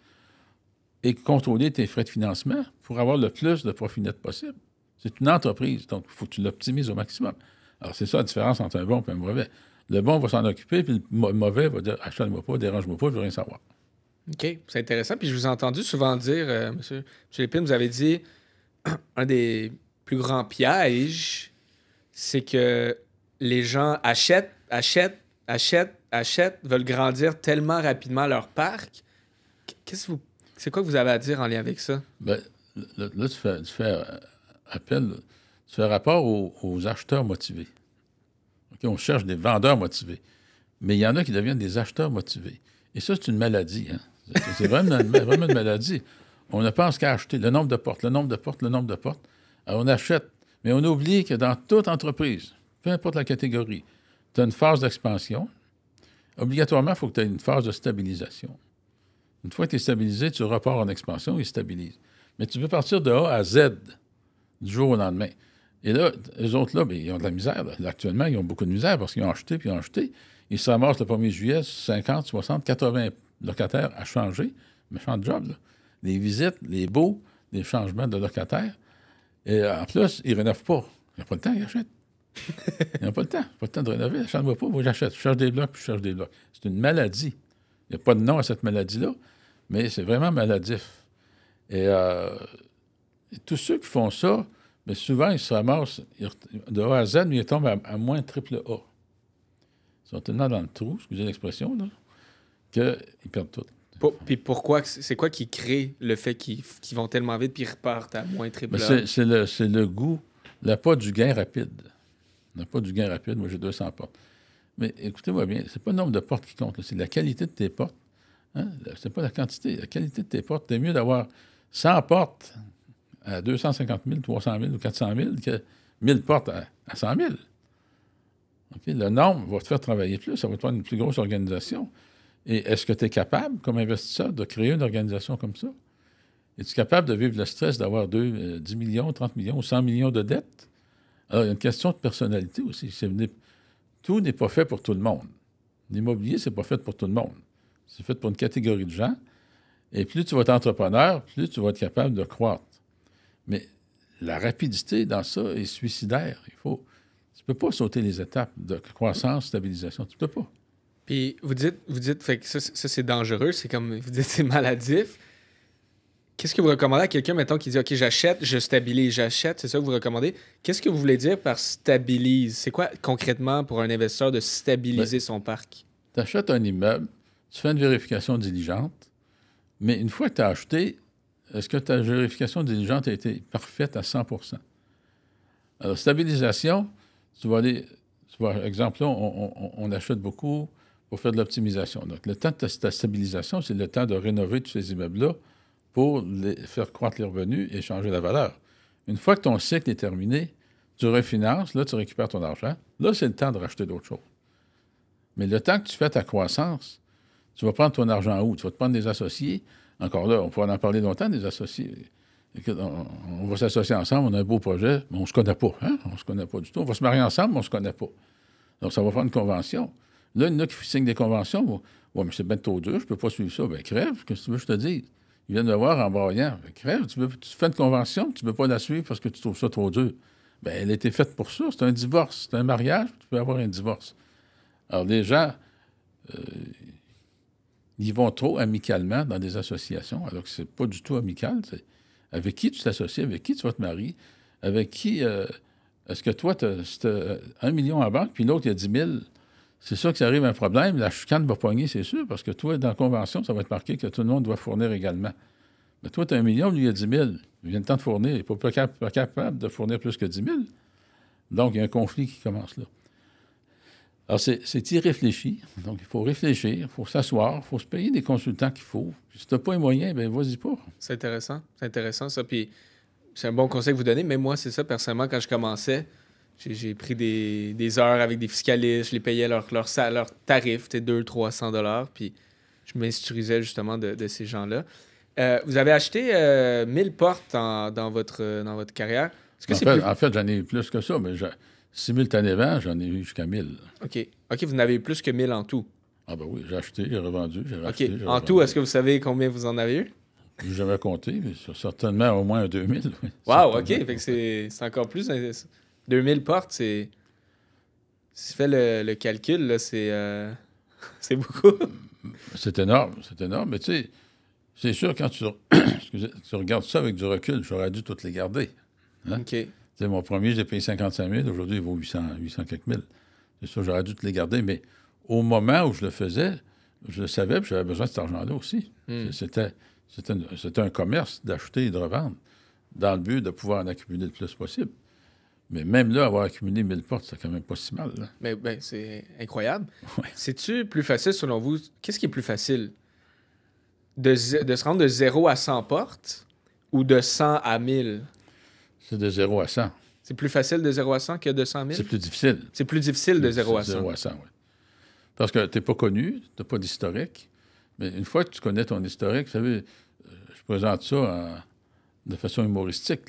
[SPEAKER 1] et contrôler tes frais de financement pour avoir le plus de profit net possible. C'est une entreprise, donc il faut que tu l'optimises au maximum. Alors, c'est ça la différence entre un bon et un mauvais. Le bon va s'en occuper, puis le mauvais va dire « achète-moi pas, dérange-moi pas, je veux rien savoir ».
[SPEAKER 2] OK, c'est intéressant. Puis je vous ai entendu souvent dire, monsieur Lépine, vous avez dit un des plus grands pièges, c'est que les gens achètent, veulent grandir tellement rapidement leur parc. C'est quoi que vous avez à dire en lien avec ça?
[SPEAKER 1] Bien, là, tu fais appel, tu fais rapport aux acheteurs motivés. Okay, on cherche des vendeurs motivés. Mais il y en a qui deviennent des acheteurs motivés. Et ça, c'est une maladie. Hein? C'est vraiment une maladie. On ne pense qu'à acheter le nombre de portes. Alors, on achète. Mais on oublie que dans toute entreprise, peu importe la catégorie, tu as une phase d'expansion. Obligatoirement, il faut que tu aies une phase de stabilisation. Une fois que tu es stabilisé, tu repars en expansion et stabilises. Mais tu peux partir de A à Z du jour au lendemain. Et là, eux autres, là, bien, ils ont de la misère. Là. Actuellement, ils ont beaucoup de misère parce qu'ils ont acheté, puis ils ont acheté. Ils se ramassent le 1er juillet, 50, 60, 80 locataires à changer. Méchant job, là. Les visites, les baux, les changements de locataires. Et en plus, ils ne rénovent pas. Ils n'ont pas le temps, ils achètent. Ils n'ont pas le temps. Pas le temps de rénover. Je ne pas. Moi, j'achète. Je cherche des blocs, puis je cherche des blocs. C'est une maladie. Il n'y a pas de nom à cette maladie-là, mais c'est vraiment maladif. Et tous ceux qui font ça, mais souvent, ils se ramassent de A à Z, mais ils tombent à moins triple A. Ils sont tellement dans le trou, excusez l'expression, là, qu'ils perdent tout.
[SPEAKER 2] Puis pourquoi, c'est quoi qui crée le fait qu'ils vont tellement vite puis ils repartent à moins triple A?
[SPEAKER 1] C'est le goût, l'appât du gain rapide. L'appât du gain rapide, moi j'ai 200 portes. Mais écoutez-moi bien, c'est pas le nombre de portes qui compte, là, c'est la qualité de tes portes. Hein? C'est pas la quantité, la qualité de tes portes. C'est mieux d'avoir 100 portes à 250 000, 300 000 ou 400 000 que 1000 portes à 100 000. Okay? Le nombre va te faire travailler plus, ça va te faire une plus grosse organisation. Et est-ce que tu es capable, comme investisseur, de créer une organisation comme ça? Es-tu capable de vivre le stress d'avoir 10 millions, 30 millions ou 100 millions de dettes? Alors, il y a une question de personnalité aussi. Tout n'est pas fait pour tout le monde. L'immobilier, c'est pas fait pour tout le monde. C'est fait pour une catégorie de gens. Et plus tu vas être entrepreneur, plus tu vas être capable de croître. Mais la rapidité dans ça est suicidaire. Tu ne peux pas sauter les étapes de croissance, stabilisation. Tu ne peux pas.
[SPEAKER 2] Puis vous dites fait que ça c'est dangereux, c'est comme vous dites, c'est maladif. Qu'est-ce que vous recommandez à quelqu'un, mettons, qui dit « OK, j'achète, je stabilise, j'achète », c'est ça que vous recommandez. Qu'est-ce que vous voulez dire par « stabilise »? C'est quoi, concrètement, pour un investisseur, de stabiliser son parc?
[SPEAKER 1] Tu achètes un immeuble, tu fais une vérification diligente, mais une fois que tu as acheté, est-ce que ta vérification diligente a été parfaite à 100 %? Alors, stabilisation, tu vas aller... exemple, là, on achète beaucoup pour faire de l'optimisation. Donc, le temps de ta stabilisation, c'est le temps de rénover tous ces immeubles-là pour faire croître les revenus et changer la valeur. Une fois que ton cycle est terminé, tu refinances, là, tu récupères ton argent. Là, c'est le temps de racheter d'autres choses. Mais le temps que tu fais ta croissance, tu vas prendre ton argent où? Tu vas te prendre des associés. Encore là, on pourra en parler longtemps, des associés. On va s'associer ensemble, on a un beau projet, mais on ne se connaît pas. Hein? On ne se connaît pas du tout. On va se marier ensemble, mais on ne se connaît pas. Donc, ça va faire une convention. Là, il y en a qui signent des conventions. Ouais, mais c'est bien trop dur, je ne peux pas suivre ça. Bien, crève, qu'est-ce que tu veux que je te dise? Ils viennent me voir en broyant. Bien, crève, tu fais une convention, tu ne peux pas la suivre parce que tu trouves ça trop dur. Bien, elle a été faite pour ça. C'est un divorce. C'est un mariage, tu peux avoir un divorce. Alors, les gens, ils vont trop amicalement dans des associations, alors que c'est pas du tout amical. C'est avec qui tu t'associes, avec qui tu vas te marier, avec qui... est-ce que toi, tu as 1 million en banque, puis l'autre, il y a 10 000? C'est sûr que ça arrive un problème. La chicane va pogner, c'est sûr, parce que toi, dans la convention, ça va être marqué que tout le monde doit fournir également. Mais toi, tu as 1 million, lui, il a 10 000. Il vient le temps de fournir. Il n'est pas capable de fournir plus que 10 000. Donc, il y a un conflit qui commence là. Alors, c'est irréfléchi. Donc, il faut réfléchir, il faut s'asseoir, il faut se payer des consultants qu'il faut. Puis, si tu n'as pas les moyens, bien, vas-y pas.
[SPEAKER 2] C'est intéressant, ça. Puis c'est un bon conseil que vous donnez, mais moi, c'est ça, personnellement, quand je commençais, j'ai pris des heures avec des fiscalistes, je les payais leur tarif, 200-300 $, puis je m'instruisais justement de ces gens-là. Vous avez acheté 1000 portes dans votre carrière. Est-ce que
[SPEAKER 1] En fait, j'en ai eu plus que ça, mais simultanément, j'en ai eu jusqu'à 1000.
[SPEAKER 2] OK, vous en avez eu plus que 1000 en tout.
[SPEAKER 1] Ah ben oui, j'ai acheté, j'ai revendu, j'ai racheté.
[SPEAKER 2] OK.
[SPEAKER 1] J'ai
[SPEAKER 2] En
[SPEAKER 1] revendu.
[SPEAKER 2] tout, est-ce que vous savez combien vous en avez eu?
[SPEAKER 1] J'ai jamais compté, mais certainement au moins 2000. Oui.
[SPEAKER 2] Wow, OK.
[SPEAKER 1] Certainement.
[SPEAKER 2] Fait que c'est encore plus. 2000 portes, c'est. Si tu fais le calcul, là, c'est beaucoup.
[SPEAKER 1] C'est énorme, mais tu sais, c'est sûr, quand tu regardes ça avec du recul, j'aurais dû toutes les garder. Hein?
[SPEAKER 2] OK.
[SPEAKER 1] Tu sais, mon premier, j'ai payé 55 000, aujourd'hui, il vaut 800 quelques mille. C'est sûr, j'aurais dû te les garder, mais au moment où je le faisais, je le savais, puis j'avais besoin de cet argent-là aussi. C'était un commerce d'acheter et de revendre, dans le but de pouvoir en accumuler le plus possible. Mais même là, avoir accumulé 1000 portes, c'est quand même pas si mal. Là.
[SPEAKER 2] Mais c'est incroyable.
[SPEAKER 1] Ouais.
[SPEAKER 2] C'est-tu plus facile, selon vous? Qu'est-ce qui est plus facile? De se rendre de 0 à 100 portes ou de 100 à 1000?
[SPEAKER 1] C'est de 0 à 100.
[SPEAKER 2] C'est plus facile de 0 à 100 que de 100 à 1000?
[SPEAKER 1] C'est plus difficile.
[SPEAKER 2] C'est plus difficile de 0 à 100.
[SPEAKER 1] 0 à 100, oui. Parce que tu n'es pas connu, tu n'as pas d'historique. Mais une fois que tu connais ton historique, vous savez, je présente ça de façon humoristique.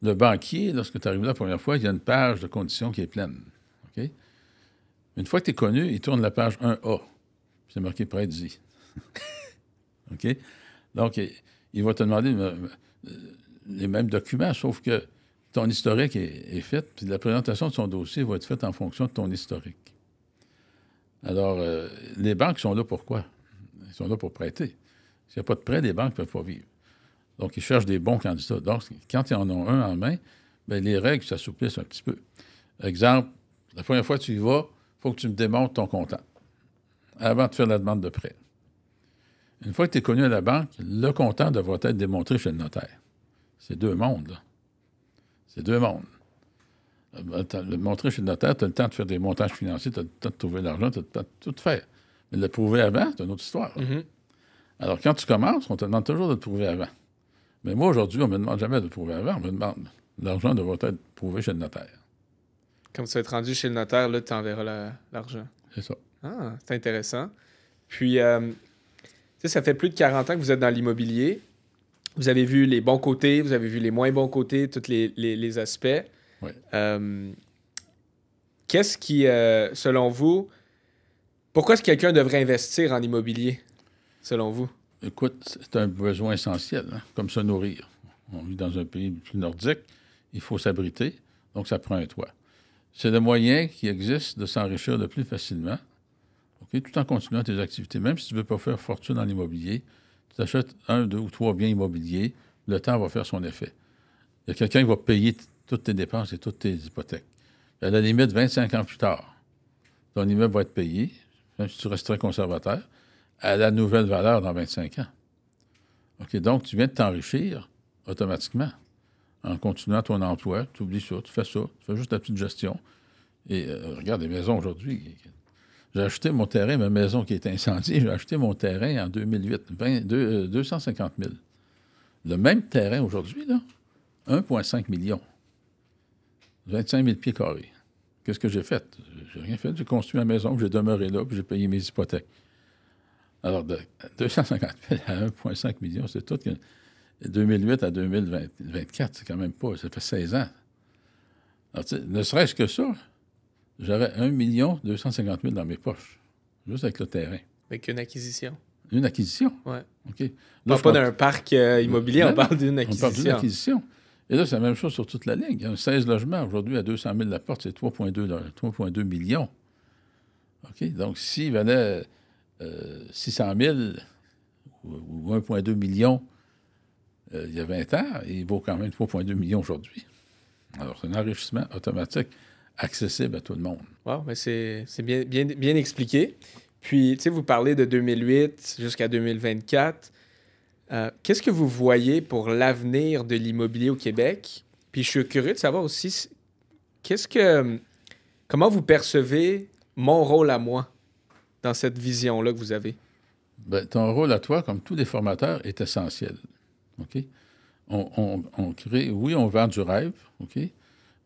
[SPEAKER 1] Le banquier, lorsque tu arrives là la première fois, il y a une page de conditions qui est pleine. OK? Une fois que tu es connu, il tourne la page 1A. C'est marqué prête-y. OK? Donc, il va te demander les mêmes documents, sauf que ton historique est fait, puis la présentation de son dossier va être faite en fonction de ton historique. Alors, les banques sont là pour quoi? Ils sont là pour prêter. S'il n'y a pas de prêt, les banques ne peuvent pas vivre. Donc, ils cherchent des bons candidats. Donc, quand ils en ont un en main, bien, les règles s'assouplissent un petit peu. Exemple, la première fois que tu y vas, il faut que tu me démontres ton comptant avant de faire la demande de prêt. Une fois que tu es connu à la banque, le comptant devra être démontré chez le notaire. C'est deux mondes, là. C'est deux mondes. Le montrer chez le notaire, tu as le temps de faire des montages financiers, tu as le temps de trouver l'argent, tu as le temps de tout faire. Mais le prouver avant, c'est une autre histoire.
[SPEAKER 2] Mm-hmm.
[SPEAKER 1] Alors, quand tu commences, on te demande toujours de le prouver avant. Mais moi, aujourd'hui, on ne me demande jamais de le prouver avant. On me demande l'argent devra être prouvé chez le notaire.
[SPEAKER 2] Quand tu vas être rendu chez le notaire, là, tu enverras l'argent.
[SPEAKER 1] C'est ça.
[SPEAKER 2] Ah, c'est intéressant. Puis, tu sais, ça fait plus de 40 ans que vous êtes dans l'immobilier. Vous avez vu les bons côtés, vous avez vu les moins bons côtés, tous les aspects.
[SPEAKER 1] Oui.
[SPEAKER 2] Qu'est-ce qui, selon vous, pourquoi est-ce que quelqu'un devrait investir en immobilier, selon vous?
[SPEAKER 1] Écoute, c'est un besoin essentiel, hein, comme se nourrir. On vit dans un pays plus nordique, il faut s'abriter, donc ça prend un toit. C'est le moyen qui existe de s'enrichir le plus facilement, okay, tout en continuant tes activités. Même si tu ne veux pas faire fortune en immobilier, tu t'achètes 1, 2 ou 3 biens immobiliers, le temps va faire son effet. Il y a quelqu'un qui va payer toutes tes dépenses et toutes tes hypothèques. À la limite, 25 ans plus tard, ton immeuble va être payé, même si tu restes très conservateur, à la nouvelle valeur dans 25 ans. OK, donc, tu viens de t'enrichir automatiquement en continuant ton emploi. Tu oublies ça, tu fais juste ta petite gestion. Et regarde, les maisons aujourd'hui. J'ai acheté mon terrain, ma maison qui est incendiée, j'ai acheté mon terrain en 2008, 250 000. Le même terrain aujourd'hui, là, 1,5 million. 25 000 pieds carrés. Qu'est-ce que j'ai fait? J'ai rien fait. J'ai construit ma maison, j'ai demeuré là, puis j'ai payé mes hypothèques. Alors, de 250 000 à 1,5 million, c'est tout. De 2008 à 2024, c'est quand même pas... Ça fait 16 ans. Alors, ne serait-ce que ça, j'aurais 1 250 000 dans mes poches, juste avec le terrain.
[SPEAKER 2] Avec une acquisition.
[SPEAKER 1] Une acquisition?
[SPEAKER 2] Oui.
[SPEAKER 1] OK.
[SPEAKER 2] On ne parle pas d'un parc immobilier, on parle d'une acquisition.
[SPEAKER 1] On parle d'une acquisition. Et là, c'est la même chose sur toute la ligne. Il y a 16 logements. Aujourd'hui, à 200 000 la porte, c'est 3,2 millions. OK? Donc, s'il valait 600 000 ou 1,2 million il y a 20 ans, il vaut quand même 3,2 millions aujourd'hui. Alors, c'est un enrichissement automatique accessible à tout le monde.
[SPEAKER 2] Wow, mais c'est bien expliqué. Puis, tu sais, vous parlez de 2008 jusqu'à 2024. Qu'est-ce que vous voyez pour l'avenir de l'immobilier au Québec? Puis je suis curieux de savoir aussi, comment vous percevez mon rôle à moi dans cette vision-là que vous avez?
[SPEAKER 1] Ben, ton rôle à toi, comme tous les formateurs, est essentiel. OK? On crée, oui, on vend du rêve, OK?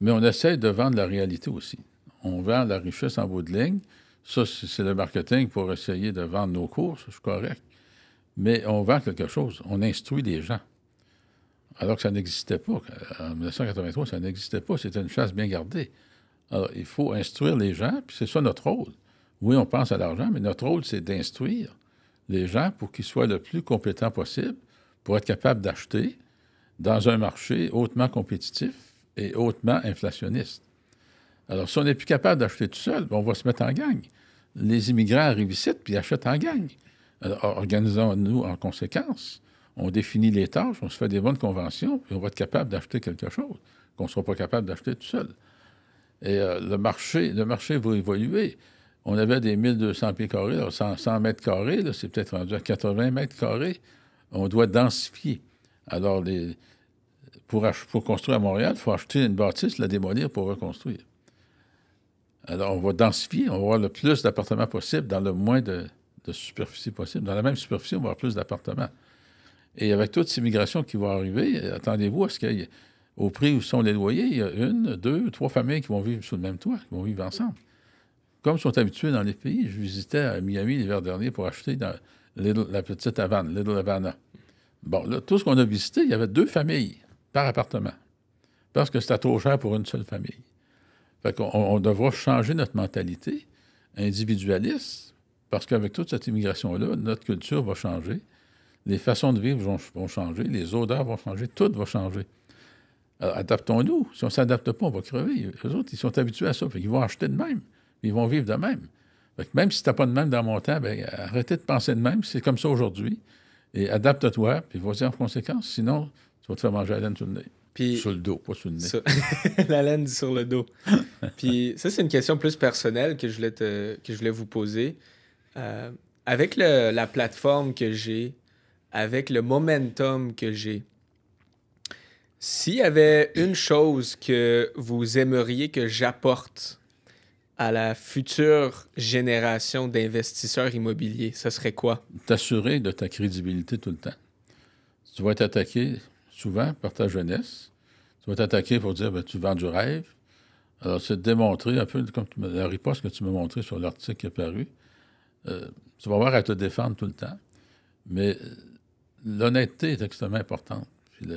[SPEAKER 1] Mais on essaie de vendre la réalité aussi. On vend la richesse en bout de ligne. Ça, c'est le marketing pour essayer de vendre nos cours, ça, je suis correct. Mais on vend quelque chose. On instruit les gens. Alors que ça n'existait pas. En 1983, ça n'existait pas. C'était une chasse bien gardée. Alors, il faut instruire les gens, puis c'est ça notre rôle. Oui, on pense à l'argent, mais notre rôle, c'est d'instruire les gens pour qu'ils soient le plus compétents possible, pour être capables d'acheter dans un marché hautement compétitif et hautement inflationniste. Alors, si on n'est plus capable d'acheter tout seul, on va se mettre en gang. Les immigrants arrivent ici puis achètent en gang. Alors, organisons-nous en conséquence. On définit les tâches, on se fait des bonnes conventions, puis on va être capable d'acheter quelque chose qu'on ne sera pas capable d'acheter tout seul. Et le marché va évoluer. On avait des 1200 pieds carrés, alors 100 mètres carrés, là, c'est peut-être rendu à 80 mètres carrés. On doit densifier. Alors, pour construire à Montréal, il faut acheter une bâtisse, la démolir pour reconstruire. Alors, on va densifier, on va avoir le plus d'appartements possible dans le moins de superficie possible. Dans la même superficie, on va avoir plus d'appartements. Et avec toutes ces migrations qui vont arriver, attendez-vous à ce qu'au prix où sont les loyers, il y a 1, 2, 3 familles qui vont vivre sous le même toit, qui vont vivre ensemble. Comme ils sont habitués dans les pays. Je visitais à Miami l'hiver dernier pour acheter dans la petite Havane, Little Havana. Bon, là, tout ce qu'on a visité, il y avait 2 familles par appartement. Parce que c'était trop cher pour une seule famille. Fait qu'on devra changer notre mentalité individualiste, parce qu'avec toute cette immigration-là, notre culture va changer, les façons de vivre vont changer, les odeurs vont changer, tout va changer. Alors, adaptons-nous. Si on ne s'adapte pas, on va crever. Eux autres, ils sont habitués à ça. Fait qu'ils vont acheter de même. Ils vont vivre de même. Fait que même si tu n'as pas de même dans mon temps, bien, arrêtez de penser de même. C'est comme ça aujourd'hui. Et adapte-toi, puis vas-y en conséquence. Sinon, tu vas te faire manger la laine sur le nez. Puis, sur le dos, pas sur le nez.
[SPEAKER 2] La laine sur le dos. Puis ça, c'est une question plus personnelle que je voulais vous poser. Avec la plateforme que j'ai, avec le momentum que j'ai, s'il y avait une chose que vous aimeriez que j'apporte à la future génération d'investisseurs immobiliers, ce serait quoi?
[SPEAKER 1] T'assurer de ta crédibilité tout le temps. Tu vas être attaqué souvent par ta jeunesse. Tu vas t'attaquer pour dire, ben, tu vends du rêve. Alors, c'est de démontrer, un peu comme la riposte que tu m'as montré sur l'article qui est paru. Tu vas avoir à te défendre tout le temps. Mais l'honnêteté est extrêmement importante. Puis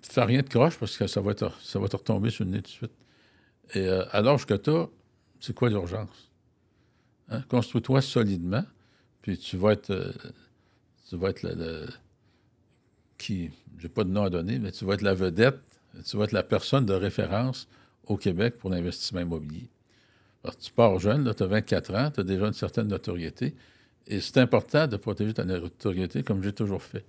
[SPEAKER 1] fais rien de croche parce que ça va te retomber sur le nez tout de suite. Et à l'âge que tu as, c'est quoi l'urgence? Hein? Construis-toi solidement, puis tu vas être j'ai pas de nom à donner, mais tu vas être la vedette, tu vas être la personne de référence au Québec pour l'investissement immobilier. Alors, tu pars jeune, tu as 24 ans, tu as déjà une certaine notoriété, et c'est important de protéger ta notoriété comme j'ai toujours fait.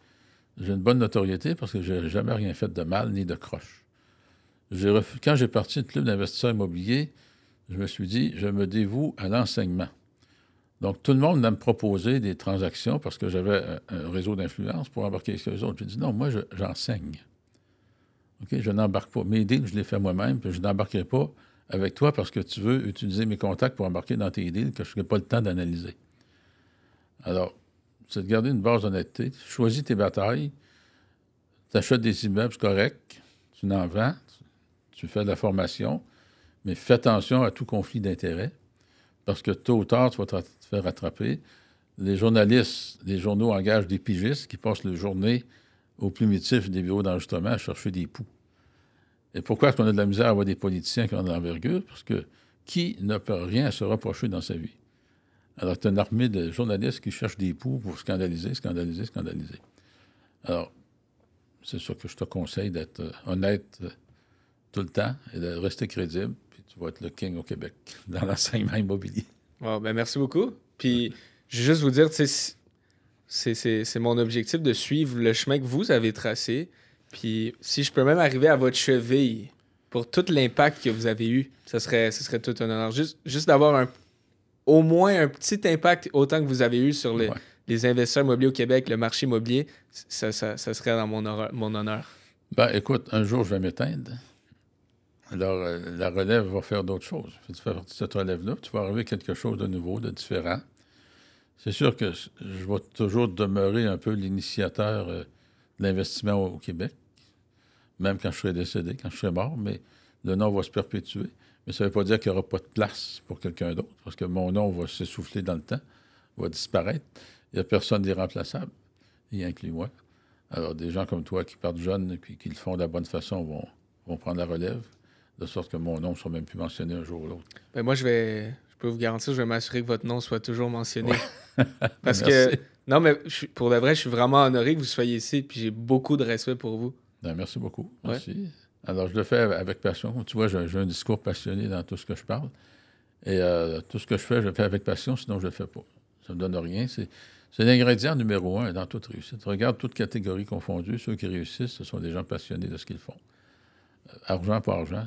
[SPEAKER 1] J'ai une bonne notoriété parce que je n'ai jamais rien fait de mal ni de croche. Quand j'ai parti du club d'investisseurs immobiliers, je me suis dit, je me dévoue à l'enseignement. Donc, tout le monde venait me proposer des transactions parce que j'avais un réseau d'influence pour embarquer avec eux autres. J'ai dit, non, moi, j'enseigne. OK? Je n'embarque pas. Mes deals, je les fais moi-même, puis je n'embarquerai pas avec toi parce que tu veux utiliser mes contacts pour embarquer dans tes deals que je n'ai pas le temps d'analyser. Alors, c'est de garder une base d'honnêteté. Choisis tes batailles. Tu achètes des immeubles, c'est correct. Tu en vends. Tu fais de la formation. Mais fais attention à tout conflit d'intérêts. Parce que tôt ou tard, tu vas te faire rattraper. Les journalistes, les journaux engagent des pigistes qui passent leur journée au primitif des bureaux d'enregistrement à chercher des poux. Et pourquoi est-ce qu'on a de la misère à avoir des politiciens qui ont de l'envergure? Parce que qui ne peut rien se reprocher dans sa vie? Alors, tu as une armée de journalistes qui cherchent des poux pour scandaliser. Alors, c'est sûr que je te conseille d'être honnête tout le temps et de rester crédible. Tu vas être le king au Québec dans l'enseignement immobilier.
[SPEAKER 2] Wow, ben merci beaucoup. Puis, je vais juste vous dire, c'est mon objectif de suivre le chemin que vous avez tracé. Puis, si je peux même arriver à votre cheville pour tout l'impact que vous avez eu, ce serait tout un honneur. Juste d'avoir au moins un petit impact autant que vous avez eu sur les investisseurs immobiliers au Québec, le marché immobilier, ça serait dans mon honneur.
[SPEAKER 1] Ben, écoute, un jour, je vais m'éteindre. Alors, la relève va faire d'autres choses. Tu fais partie de cette relève-là, tu vas arriver à quelque chose de nouveau, de différent. C'est sûr que je vais toujours demeurer un peu l'initiateur de l'investissement au Québec, même quand je serai décédé, quand je serai mort, mais le nom va se perpétuer. Mais ça ne veut pas dire qu'il n'y aura pas de place pour quelqu'un d'autre, parce que mon nom va s'essouffler dans le temps, va disparaître. Il n'y a personne d'irremplaçable, y inclut moi. Alors, des gens comme toi qui partent jeunes et qui le font de la bonne façon vont prendre la relève, de sorte que mon nom ne soit même plus mentionné un jour ou l'autre.
[SPEAKER 2] Ben moi, je peux vous garantir, je vais m'assurer que votre nom soit toujours mentionné.
[SPEAKER 1] Ouais.
[SPEAKER 2] Parce
[SPEAKER 1] Merci.
[SPEAKER 2] que, non, mais pour de vrai, je suis vraiment honoré que vous soyez ici, puis j'ai beaucoup de respect pour vous.
[SPEAKER 1] Ben, merci beaucoup.
[SPEAKER 2] Ouais.
[SPEAKER 1] Merci. Alors, je le fais avec passion. Comme tu vois, j'ai un discours passionné dans tout ce que je parle. Et tout ce que je le fais avec passion, sinon je ne le fais pas. Ça ne me donne rien. C'est l'ingrédient numéro un dans toute réussite. Regarde toutes catégories confondues. Ceux qui réussissent, ce sont des gens passionnés de ce qu'ils font. Argent pour argent.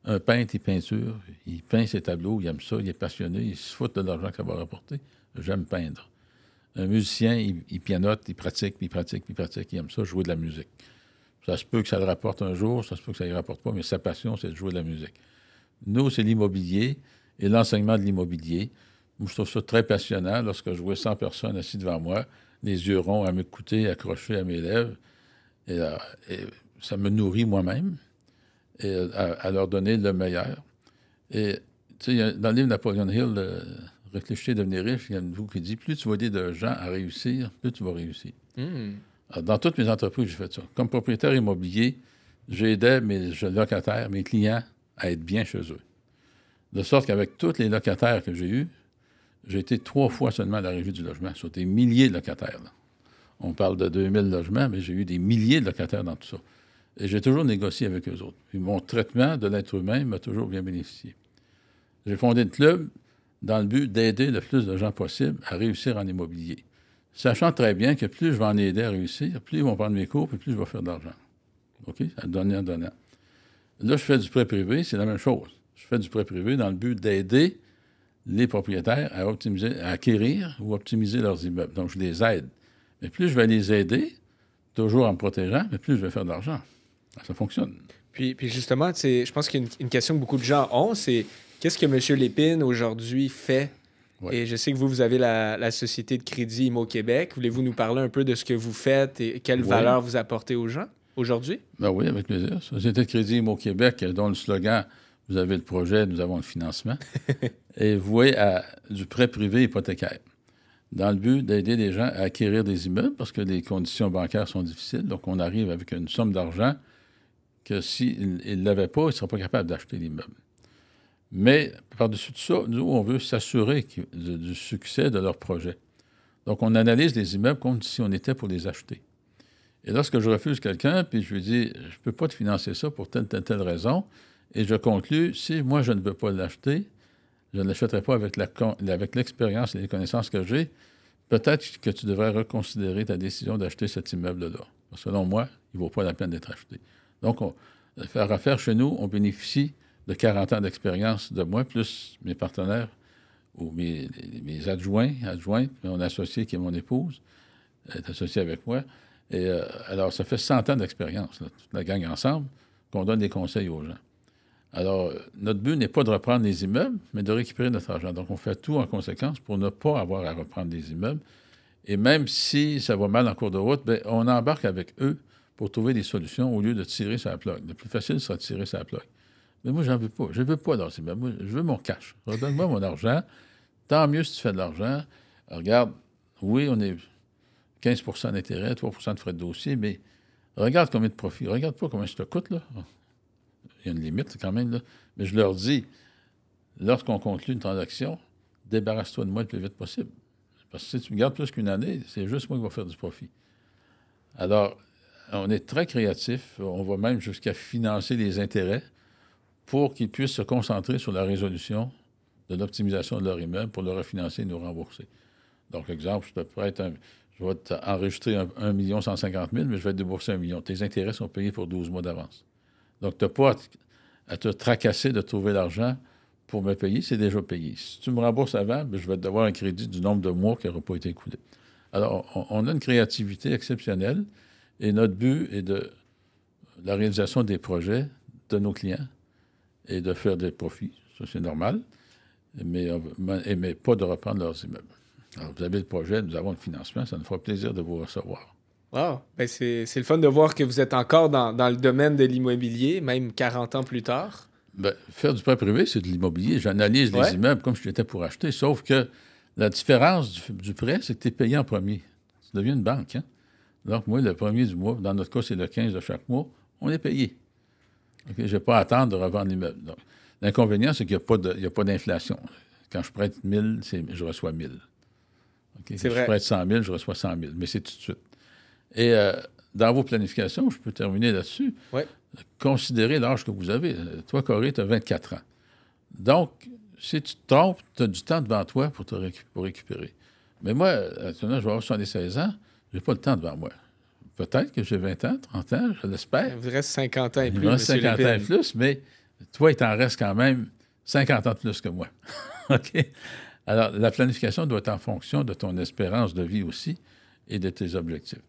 [SPEAKER 1] Un peintre, il peinture, il peint ses tableaux, il aime ça, il est passionné, il se fout de l'argent que ça va rapporter. J'aime peindre. Un musicien, il pianote, il pratique, puis il pratique, puis il pratique, il aime ça, jouer de la musique. Ça se peut que ça le rapporte un jour, ça se peut que ça ne le rapporte pas, mais sa passion, c'est de jouer de la musique. Nous, c'est l'immobilier et l'enseignement de l'immobilier. Moi, je trouve ça très passionnant lorsque je vois 100 personnes assises devant moi, les yeux ronds à m'écouter, accrochés à mes lèvres. Et ça me nourrit moi-même et à leur donner le meilleur. Et tu sais, dans le livre Napoleon Hill, Réfléchir et devenir riche, il y a une bout qui dit plus tu vas aider de gens à réussir, plus tu vas réussir. Alors, dans toutes mes entreprises, j'ai fait ça. Comme propriétaire immobilier, j'aidais mes locataires, mes clients, à être bien chez eux. De sorte qu'avec tous les locataires que j'ai eus, j'ai été 3 fois seulement à la régie du logement, sur des milliers de locataires. Là. On parle de 2000 logements, mais j'ai eu des milliers de locataires dans tout ça. Et j'ai toujours négocié avec eux autres. Puis mon traitement de l'être humain m'a toujours bien bénéficié. J'ai fondé le club dans le but d'aider le plus de gens possible à réussir en immobilier. Sachant très bien que plus je vais en aider à réussir, plus ils vont prendre mes cours, puis plus je vais faire de l'argent. OK? À donner en donnant. Là, je fais du prêt privé, c'est la même chose. Je fais du prêt privé dans le but d'aider les propriétaires à optimiser, à acquérir ou optimiser leurs immeubles. Donc, je les aide. Mais plus je vais les aider, toujours en me protégeant, mais plus je vais faire de l'argent. Ça fonctionne.
[SPEAKER 2] Puis justement, je pense qu'il y a une question que beaucoup de gens ont, c'est qu'est-ce que M. Lépine aujourd'hui fait?
[SPEAKER 1] Ouais.
[SPEAKER 2] Et je sais que vous avez la Société de crédit IMO Québec. Voulez-vous nous parler un peu de ce que vous faites et quelle valeur vous apportez aux gens aujourd'hui?
[SPEAKER 1] Ben oui, avec plaisir. Société de crédit IMO Québec, dont le slogan « Vous avez le projet, nous avons le financement », est voué à du prêt privé hypothécaire, dans le but d'aider les gens à acquérir des immeubles parce que les conditions bancaires sont difficiles. Donc, on arrive avec une somme d'argent que s'ils ne l'avaient pas, ils ne seraient pas capables d'acheter l'immeuble. Mais par-dessus tout ça, nous, on veut s'assurer du succès de leur projet. Donc, on analyse les immeubles comme si on était pour les acheter. Et lorsque je refuse quelqu'un, puis je lui dis, je ne peux pas te financer ça pour telle raison, et je conclus, si moi, je ne veux pas l'acheter, je ne l'achèterai pas avec l'expérience et les connaissances que j'ai, peut-être que tu devrais reconsidérer ta décision d'acheter cet immeuble-là. Selon moi, il ne vaut pas la peine d'être acheté. Donc, faire affaire chez nous, on bénéficie de 40 ans d'expérience de moi, plus mes partenaires ou mes adjointes, mon associé qui est mon épouse, est associé avec moi. Et alors, ça fait 100 ans d'expérience, toute la gang ensemble, qu'on donne des conseils aux gens. Alors, notre but n'est pas de reprendre les immeubles, mais de récupérer notre argent. Donc, on fait tout en conséquence pour ne pas avoir à reprendre des immeubles. Et même si ça va mal en cours de route, bien, on embarque avec eux pour trouver des solutions au lieu de tirer sur la plug. Le plus facile sera de tirer sur la plug. Mais moi, j'en veux pas. Je veux pas leurs immeubles. Moi, je veux mon cash. Redonne-moi mon argent. Tant mieux si tu fais de l'argent. Regarde, oui, on est 15 d'intérêt, 3 de frais de dossier, mais regarde combien de profit. Regarde pas combien ça te coûte, là. Il y a une limite quand même, là. Mais je leur dis, lorsqu'on conclut une transaction, débarrasse-toi de moi le plus vite possible. Parce que si tu me gardes plus qu'une année, c'est juste moi qui vais faire du profit. Alors, on est très créatif. On va même jusqu'à financer les intérêts pour qu'ils puissent se concentrer sur la résolution de l'optimisation de leur immeuble pour le refinancer et nous rembourser. Donc, exemple, je vais enregistrer 1 150 000, mais je vais te débourser 1 million. Tes intérêts sont payés pour 12 mois d'avance. Donc, tu n'as pas à te tracasser de trouver l'argent pour me payer, c'est déjà payé. Si tu me rembourses avant, bien, je vais te devoir un crédit du nombre de mois qui n'aura pas été écoulé. Alors, on a une créativité exceptionnelle et notre but est de la réalisation des projets de nos clients et de faire des profits. Ça, c'est normal, mais pas de reprendre leurs immeubles. Alors, vous avez le projet, nous avons le financement, ça nous fera plaisir de vous recevoir.
[SPEAKER 2] Wow! Ben c'est le fun de voir que vous êtes encore dans le domaine de l'immobilier, même 40 ans plus tard.
[SPEAKER 1] Bien, faire du prêt privé, c'est de l'immobilier. J'analyse les immeubles comme je l'étais pour acheter, sauf que la différence du prêt, c'est que tu es payé en premier. Tu deviens une banque, hein? Donc, moi, le premier du mois, dans notre cas, c'est le 15 de chaque mois, on est payé. Okay? Je n'ai pas à attendre de revendre l'immeuble. Donc, l'inconvénient, c'est qu'il n'y a pas d'inflation. Quand je prête 1000, je reçois 1000. Okay?
[SPEAKER 2] C'est
[SPEAKER 1] Quand
[SPEAKER 2] vrai.
[SPEAKER 1] je prête 100 000, je reçois 100 000, mais c'est tout de suite. Et dans vos planifications, je peux terminer là-dessus,
[SPEAKER 2] Ouais.
[SPEAKER 1] considérez l'âge que vous avez. Toi, Corey, tu as 24 ans. Donc, si tu te trompes, tu as du temps devant toi pour récupérer. Mais moi, actuellement, je vais avoir 76 ans, je n'ai pas le temps devant moi. Peut-être que j'ai 20 ans, 30 ans, je l'espère.
[SPEAKER 2] Il vous reste 50 ans et
[SPEAKER 1] Il
[SPEAKER 2] plus,
[SPEAKER 1] me reste
[SPEAKER 2] M.
[SPEAKER 1] 50
[SPEAKER 2] Lépine.
[SPEAKER 1] ans et plus, mais toi, il t'en reste quand même 50 ans de plus que moi. OK? Alors, la planification doit être en fonction de ton espérance de vie aussi et de tes objectifs.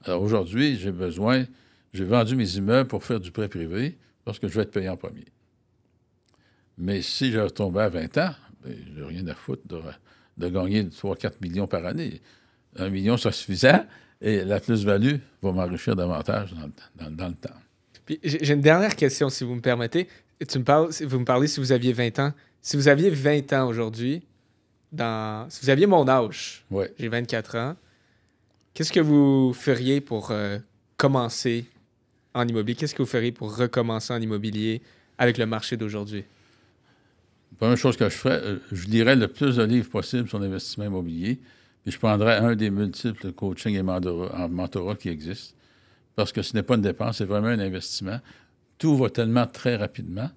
[SPEAKER 1] Alors, aujourd'hui, j'ai vendu mes immeubles pour faire du prêt privé parce que je vais être payé en premier. Mais si je retombais à 20 ans, je n'ai rien à foutre de gagner 3-4 millions par année. 1 million, c'est suffisant, et la plus-value va m'enrichir davantage dans le temps.
[SPEAKER 2] Puis j'ai une dernière question, si vous me permettez. Vous me parlez si vous aviez 20 ans. Si vous aviez 20 ans aujourd'hui, si vous aviez mon âge,
[SPEAKER 1] Ouais.
[SPEAKER 2] j'ai 24 ans, qu'est-ce que vous feriez pour commencer en immobilier? Qu'est-ce que vous feriez pour recommencer en immobilier avec le marché d'aujourd'hui?
[SPEAKER 1] La première chose que je ferais, je lirais le plus de livres possible sur l'investissement immobilier, puis je prendrais un des multiples coaching et mentorat qui existent, parce que ce n'est pas une dépense, c'est vraiment un investissement. Tout va tellement très rapidement,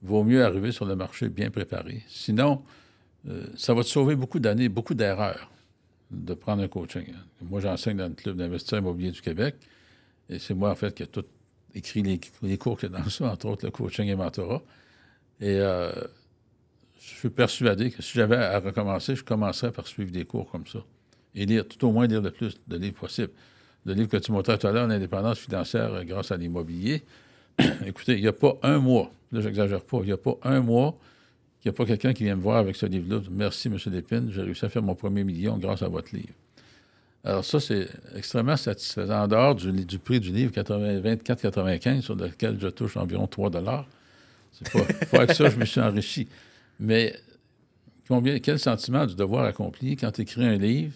[SPEAKER 1] il vaut mieux arriver sur le marché bien préparé. Sinon, ça va te sauver beaucoup d'années, beaucoup d'erreurs de prendre un coaching. Moi, j'enseigne dans le Club d'investisseurs immobiliers du Québec, et c'est moi, en fait, qui ai tout écrit les cours qu'il y a dans ça, entre autres le coaching et mentorat. Et je suis persuadé que si j'avais à recommencer, je commencerais par suivre des cours comme ça. Et tout au moins lire le plus de livres possible. Le livre que tu montrais tout à l'heure, L'indépendance financière grâce à l'immobilier. Écoutez, il n'y a pas un mois, là, j'exagère pas, il n'y a pas un mois qu'il n'y a pas quelqu'un qui vient me voir avec ce livre-là. Merci, M. Lépine, j'ai réussi à faire mon premier million grâce à votre livre. Alors ça, c'est extrêmement satisfaisant. En dehors du prix du livre, 24,95, sur lequel je touche environ 3 $. C'est pas avec ça que je me suis enrichi. Mais quel sentiment du devoir accompli quand tu écris un livre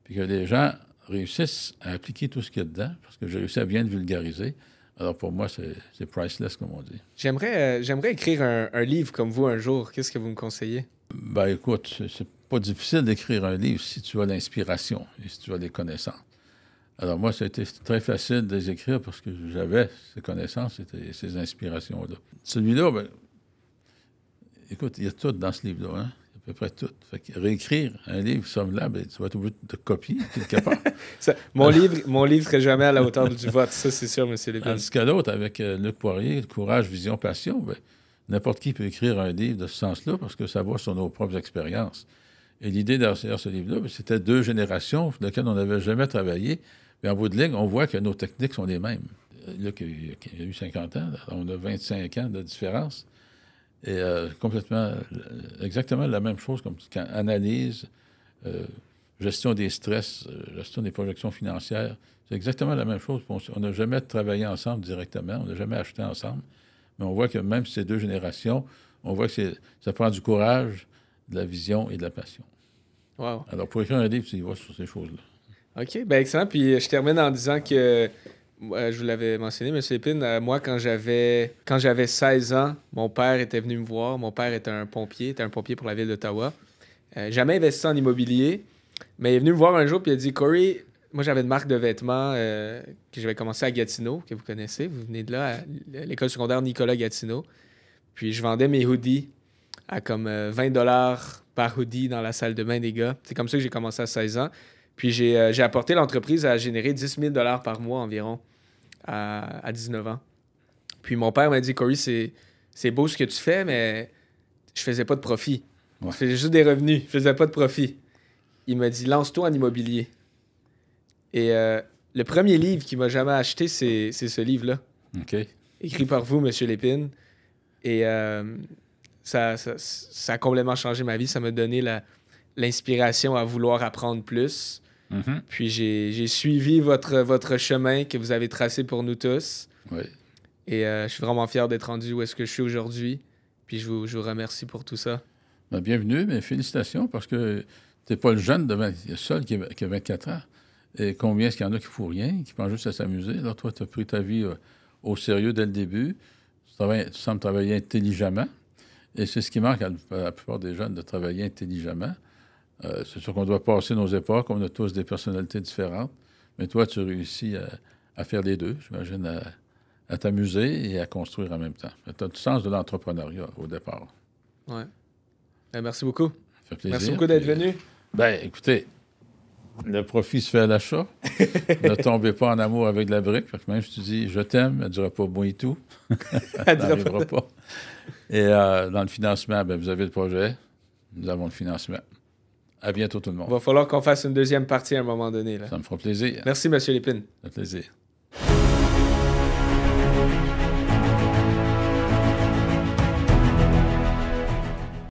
[SPEAKER 1] puis que les gens réussissent à appliquer tout ce qu'il y a dedans, parce que j'ai réussi à bien le vulgariser. Alors pour moi, c'est priceless, comme on dit.
[SPEAKER 2] J'aimerais écrire un livre comme vous un jour. Qu'est-ce que vous me conseillez?
[SPEAKER 1] Ben écoute, c'est pas difficile d'écrire un livre si tu as l'inspiration et si tu as les connaissances. Alors moi, ça a été très facile de les écrire parce que j'avais ces connaissances et ces inspirations-là. Celui-là, ben, écoute, il y a tout dans ce livre-là, hein? À peu près tout. Fait que réécrire un livre semblable, tu vas être obligé de copier quelque part.
[SPEAKER 2] Mon livre serait jamais à la hauteur du vote, ça c'est sûr, M. Lépine.
[SPEAKER 1] Tandis que l'autre, avec Luc Poirier, Courage, Vision, Passion, ben, n'importe qui peut écrire un livre de ce sens-là parce que ça va sur nos propres expériences. Et l'idée derrière ce livre-là, ben, c'était 2 générations sur lesquelles on n'avait jamais travaillé. Mais en bout de ligne, on voit que nos techniques sont les mêmes. Luc il a eu 50 ans, on a 25 ans de différence. Et exactement la même chose comme quand analyse, gestion des stress, gestion des projections financières. C'est exactement la même chose. On n'a jamais travaillé ensemble directement, on n'a jamais acheté ensemble. Mais on voit que même ces 2 générations, on voit que ça prend du courage, de la vision et de la passion.
[SPEAKER 2] Wow.
[SPEAKER 1] Alors, pour écrire un livre, tu y vas sur ces choses-là.
[SPEAKER 2] OK, bien excellent. Puis je termine en disant que je vous l'avais mentionné, M. Lépine, moi, quand j'avais 16 ans, mon père était venu me voir. Mon père était un pompier pour la ville d'Ottawa. Jamais investi en immobilier, mais il est venu me voir un jour et il a dit « Corey, moi, j'avais une marque de vêtements que j'avais commencé à Gatineau, que vous connaissez. Vous venez de là, à l'école secondaire Nicolas Gatineau. Puis je vendais mes hoodies à comme 20 $ par hoodie dans la salle de bain des gars. C'est comme ça que j'ai commencé à 16 ans. Puis j'ai apporté l'entreprise à générer 10 000 $ par mois environ à 19 ans. Puis mon père m'a dit « Corey, c'est beau ce que tu fais, mais je faisais pas de profit. Ouais. Je faisais juste des revenus. Je faisais pas de profit. » Il m'a dit « Lance-toi en immobilier. » Et le premier livre qu'il m'a jamais acheté, c'est ce livre-là.
[SPEAKER 1] OK.
[SPEAKER 2] Écrit par vous, M. Lépine. Et ça a complètement changé ma vie. Ça m'a donné l'inspiration à vouloir apprendre plus.
[SPEAKER 1] Mhm.
[SPEAKER 2] Puis j'ai suivi votre chemin que vous avez tracé pour nous tous.
[SPEAKER 1] Oui.
[SPEAKER 2] Et je suis vraiment fier d'être rendu où est-ce que je suis aujourd'hui. Puis je vous remercie pour tout ça.
[SPEAKER 1] Ben, bienvenue, mais félicitations parce que tu n'es pas le jeune seul qui a 24 ans. Et combien est-ce qu'il y en a qui ne font rien, qui pensent juste à s'amuser? Là, toi, tu as pris ta vie au sérieux dès le début. Tu sembles travailler intelligemment. Et c'est ce qui manque à la plupart des jeunes, de travailler intelligemment. C'est sûr qu'on doit passer nos époques, on a tous des personnalités différentes. Mais toi, tu réussis à faire les deux, j'imagine, à t'amuser et à construire en même temps. Tu as du sens de l'entrepreneuriat au départ.
[SPEAKER 2] Ouais. Merci beaucoup.
[SPEAKER 1] Ça fait plaisir.
[SPEAKER 2] Merci beaucoup d'être venu.
[SPEAKER 1] Ben, écoutez, le profit se fait à l'achat. Ne tombez pas en amour avec la brique. Parce que même si tu dis « je t'aime », elle ne dira pas « bon et tout ». Elle n'arrivera pas. Et dans le financement, ben, vous avez le projet. Nous avons le financement. À bientôt tout le monde.
[SPEAKER 2] Il va falloir qu'on fasse une deuxième partie à un moment donné. Là.
[SPEAKER 1] Ça me fera plaisir.
[SPEAKER 2] Merci, M. Lépine.
[SPEAKER 1] Ça fait plaisir.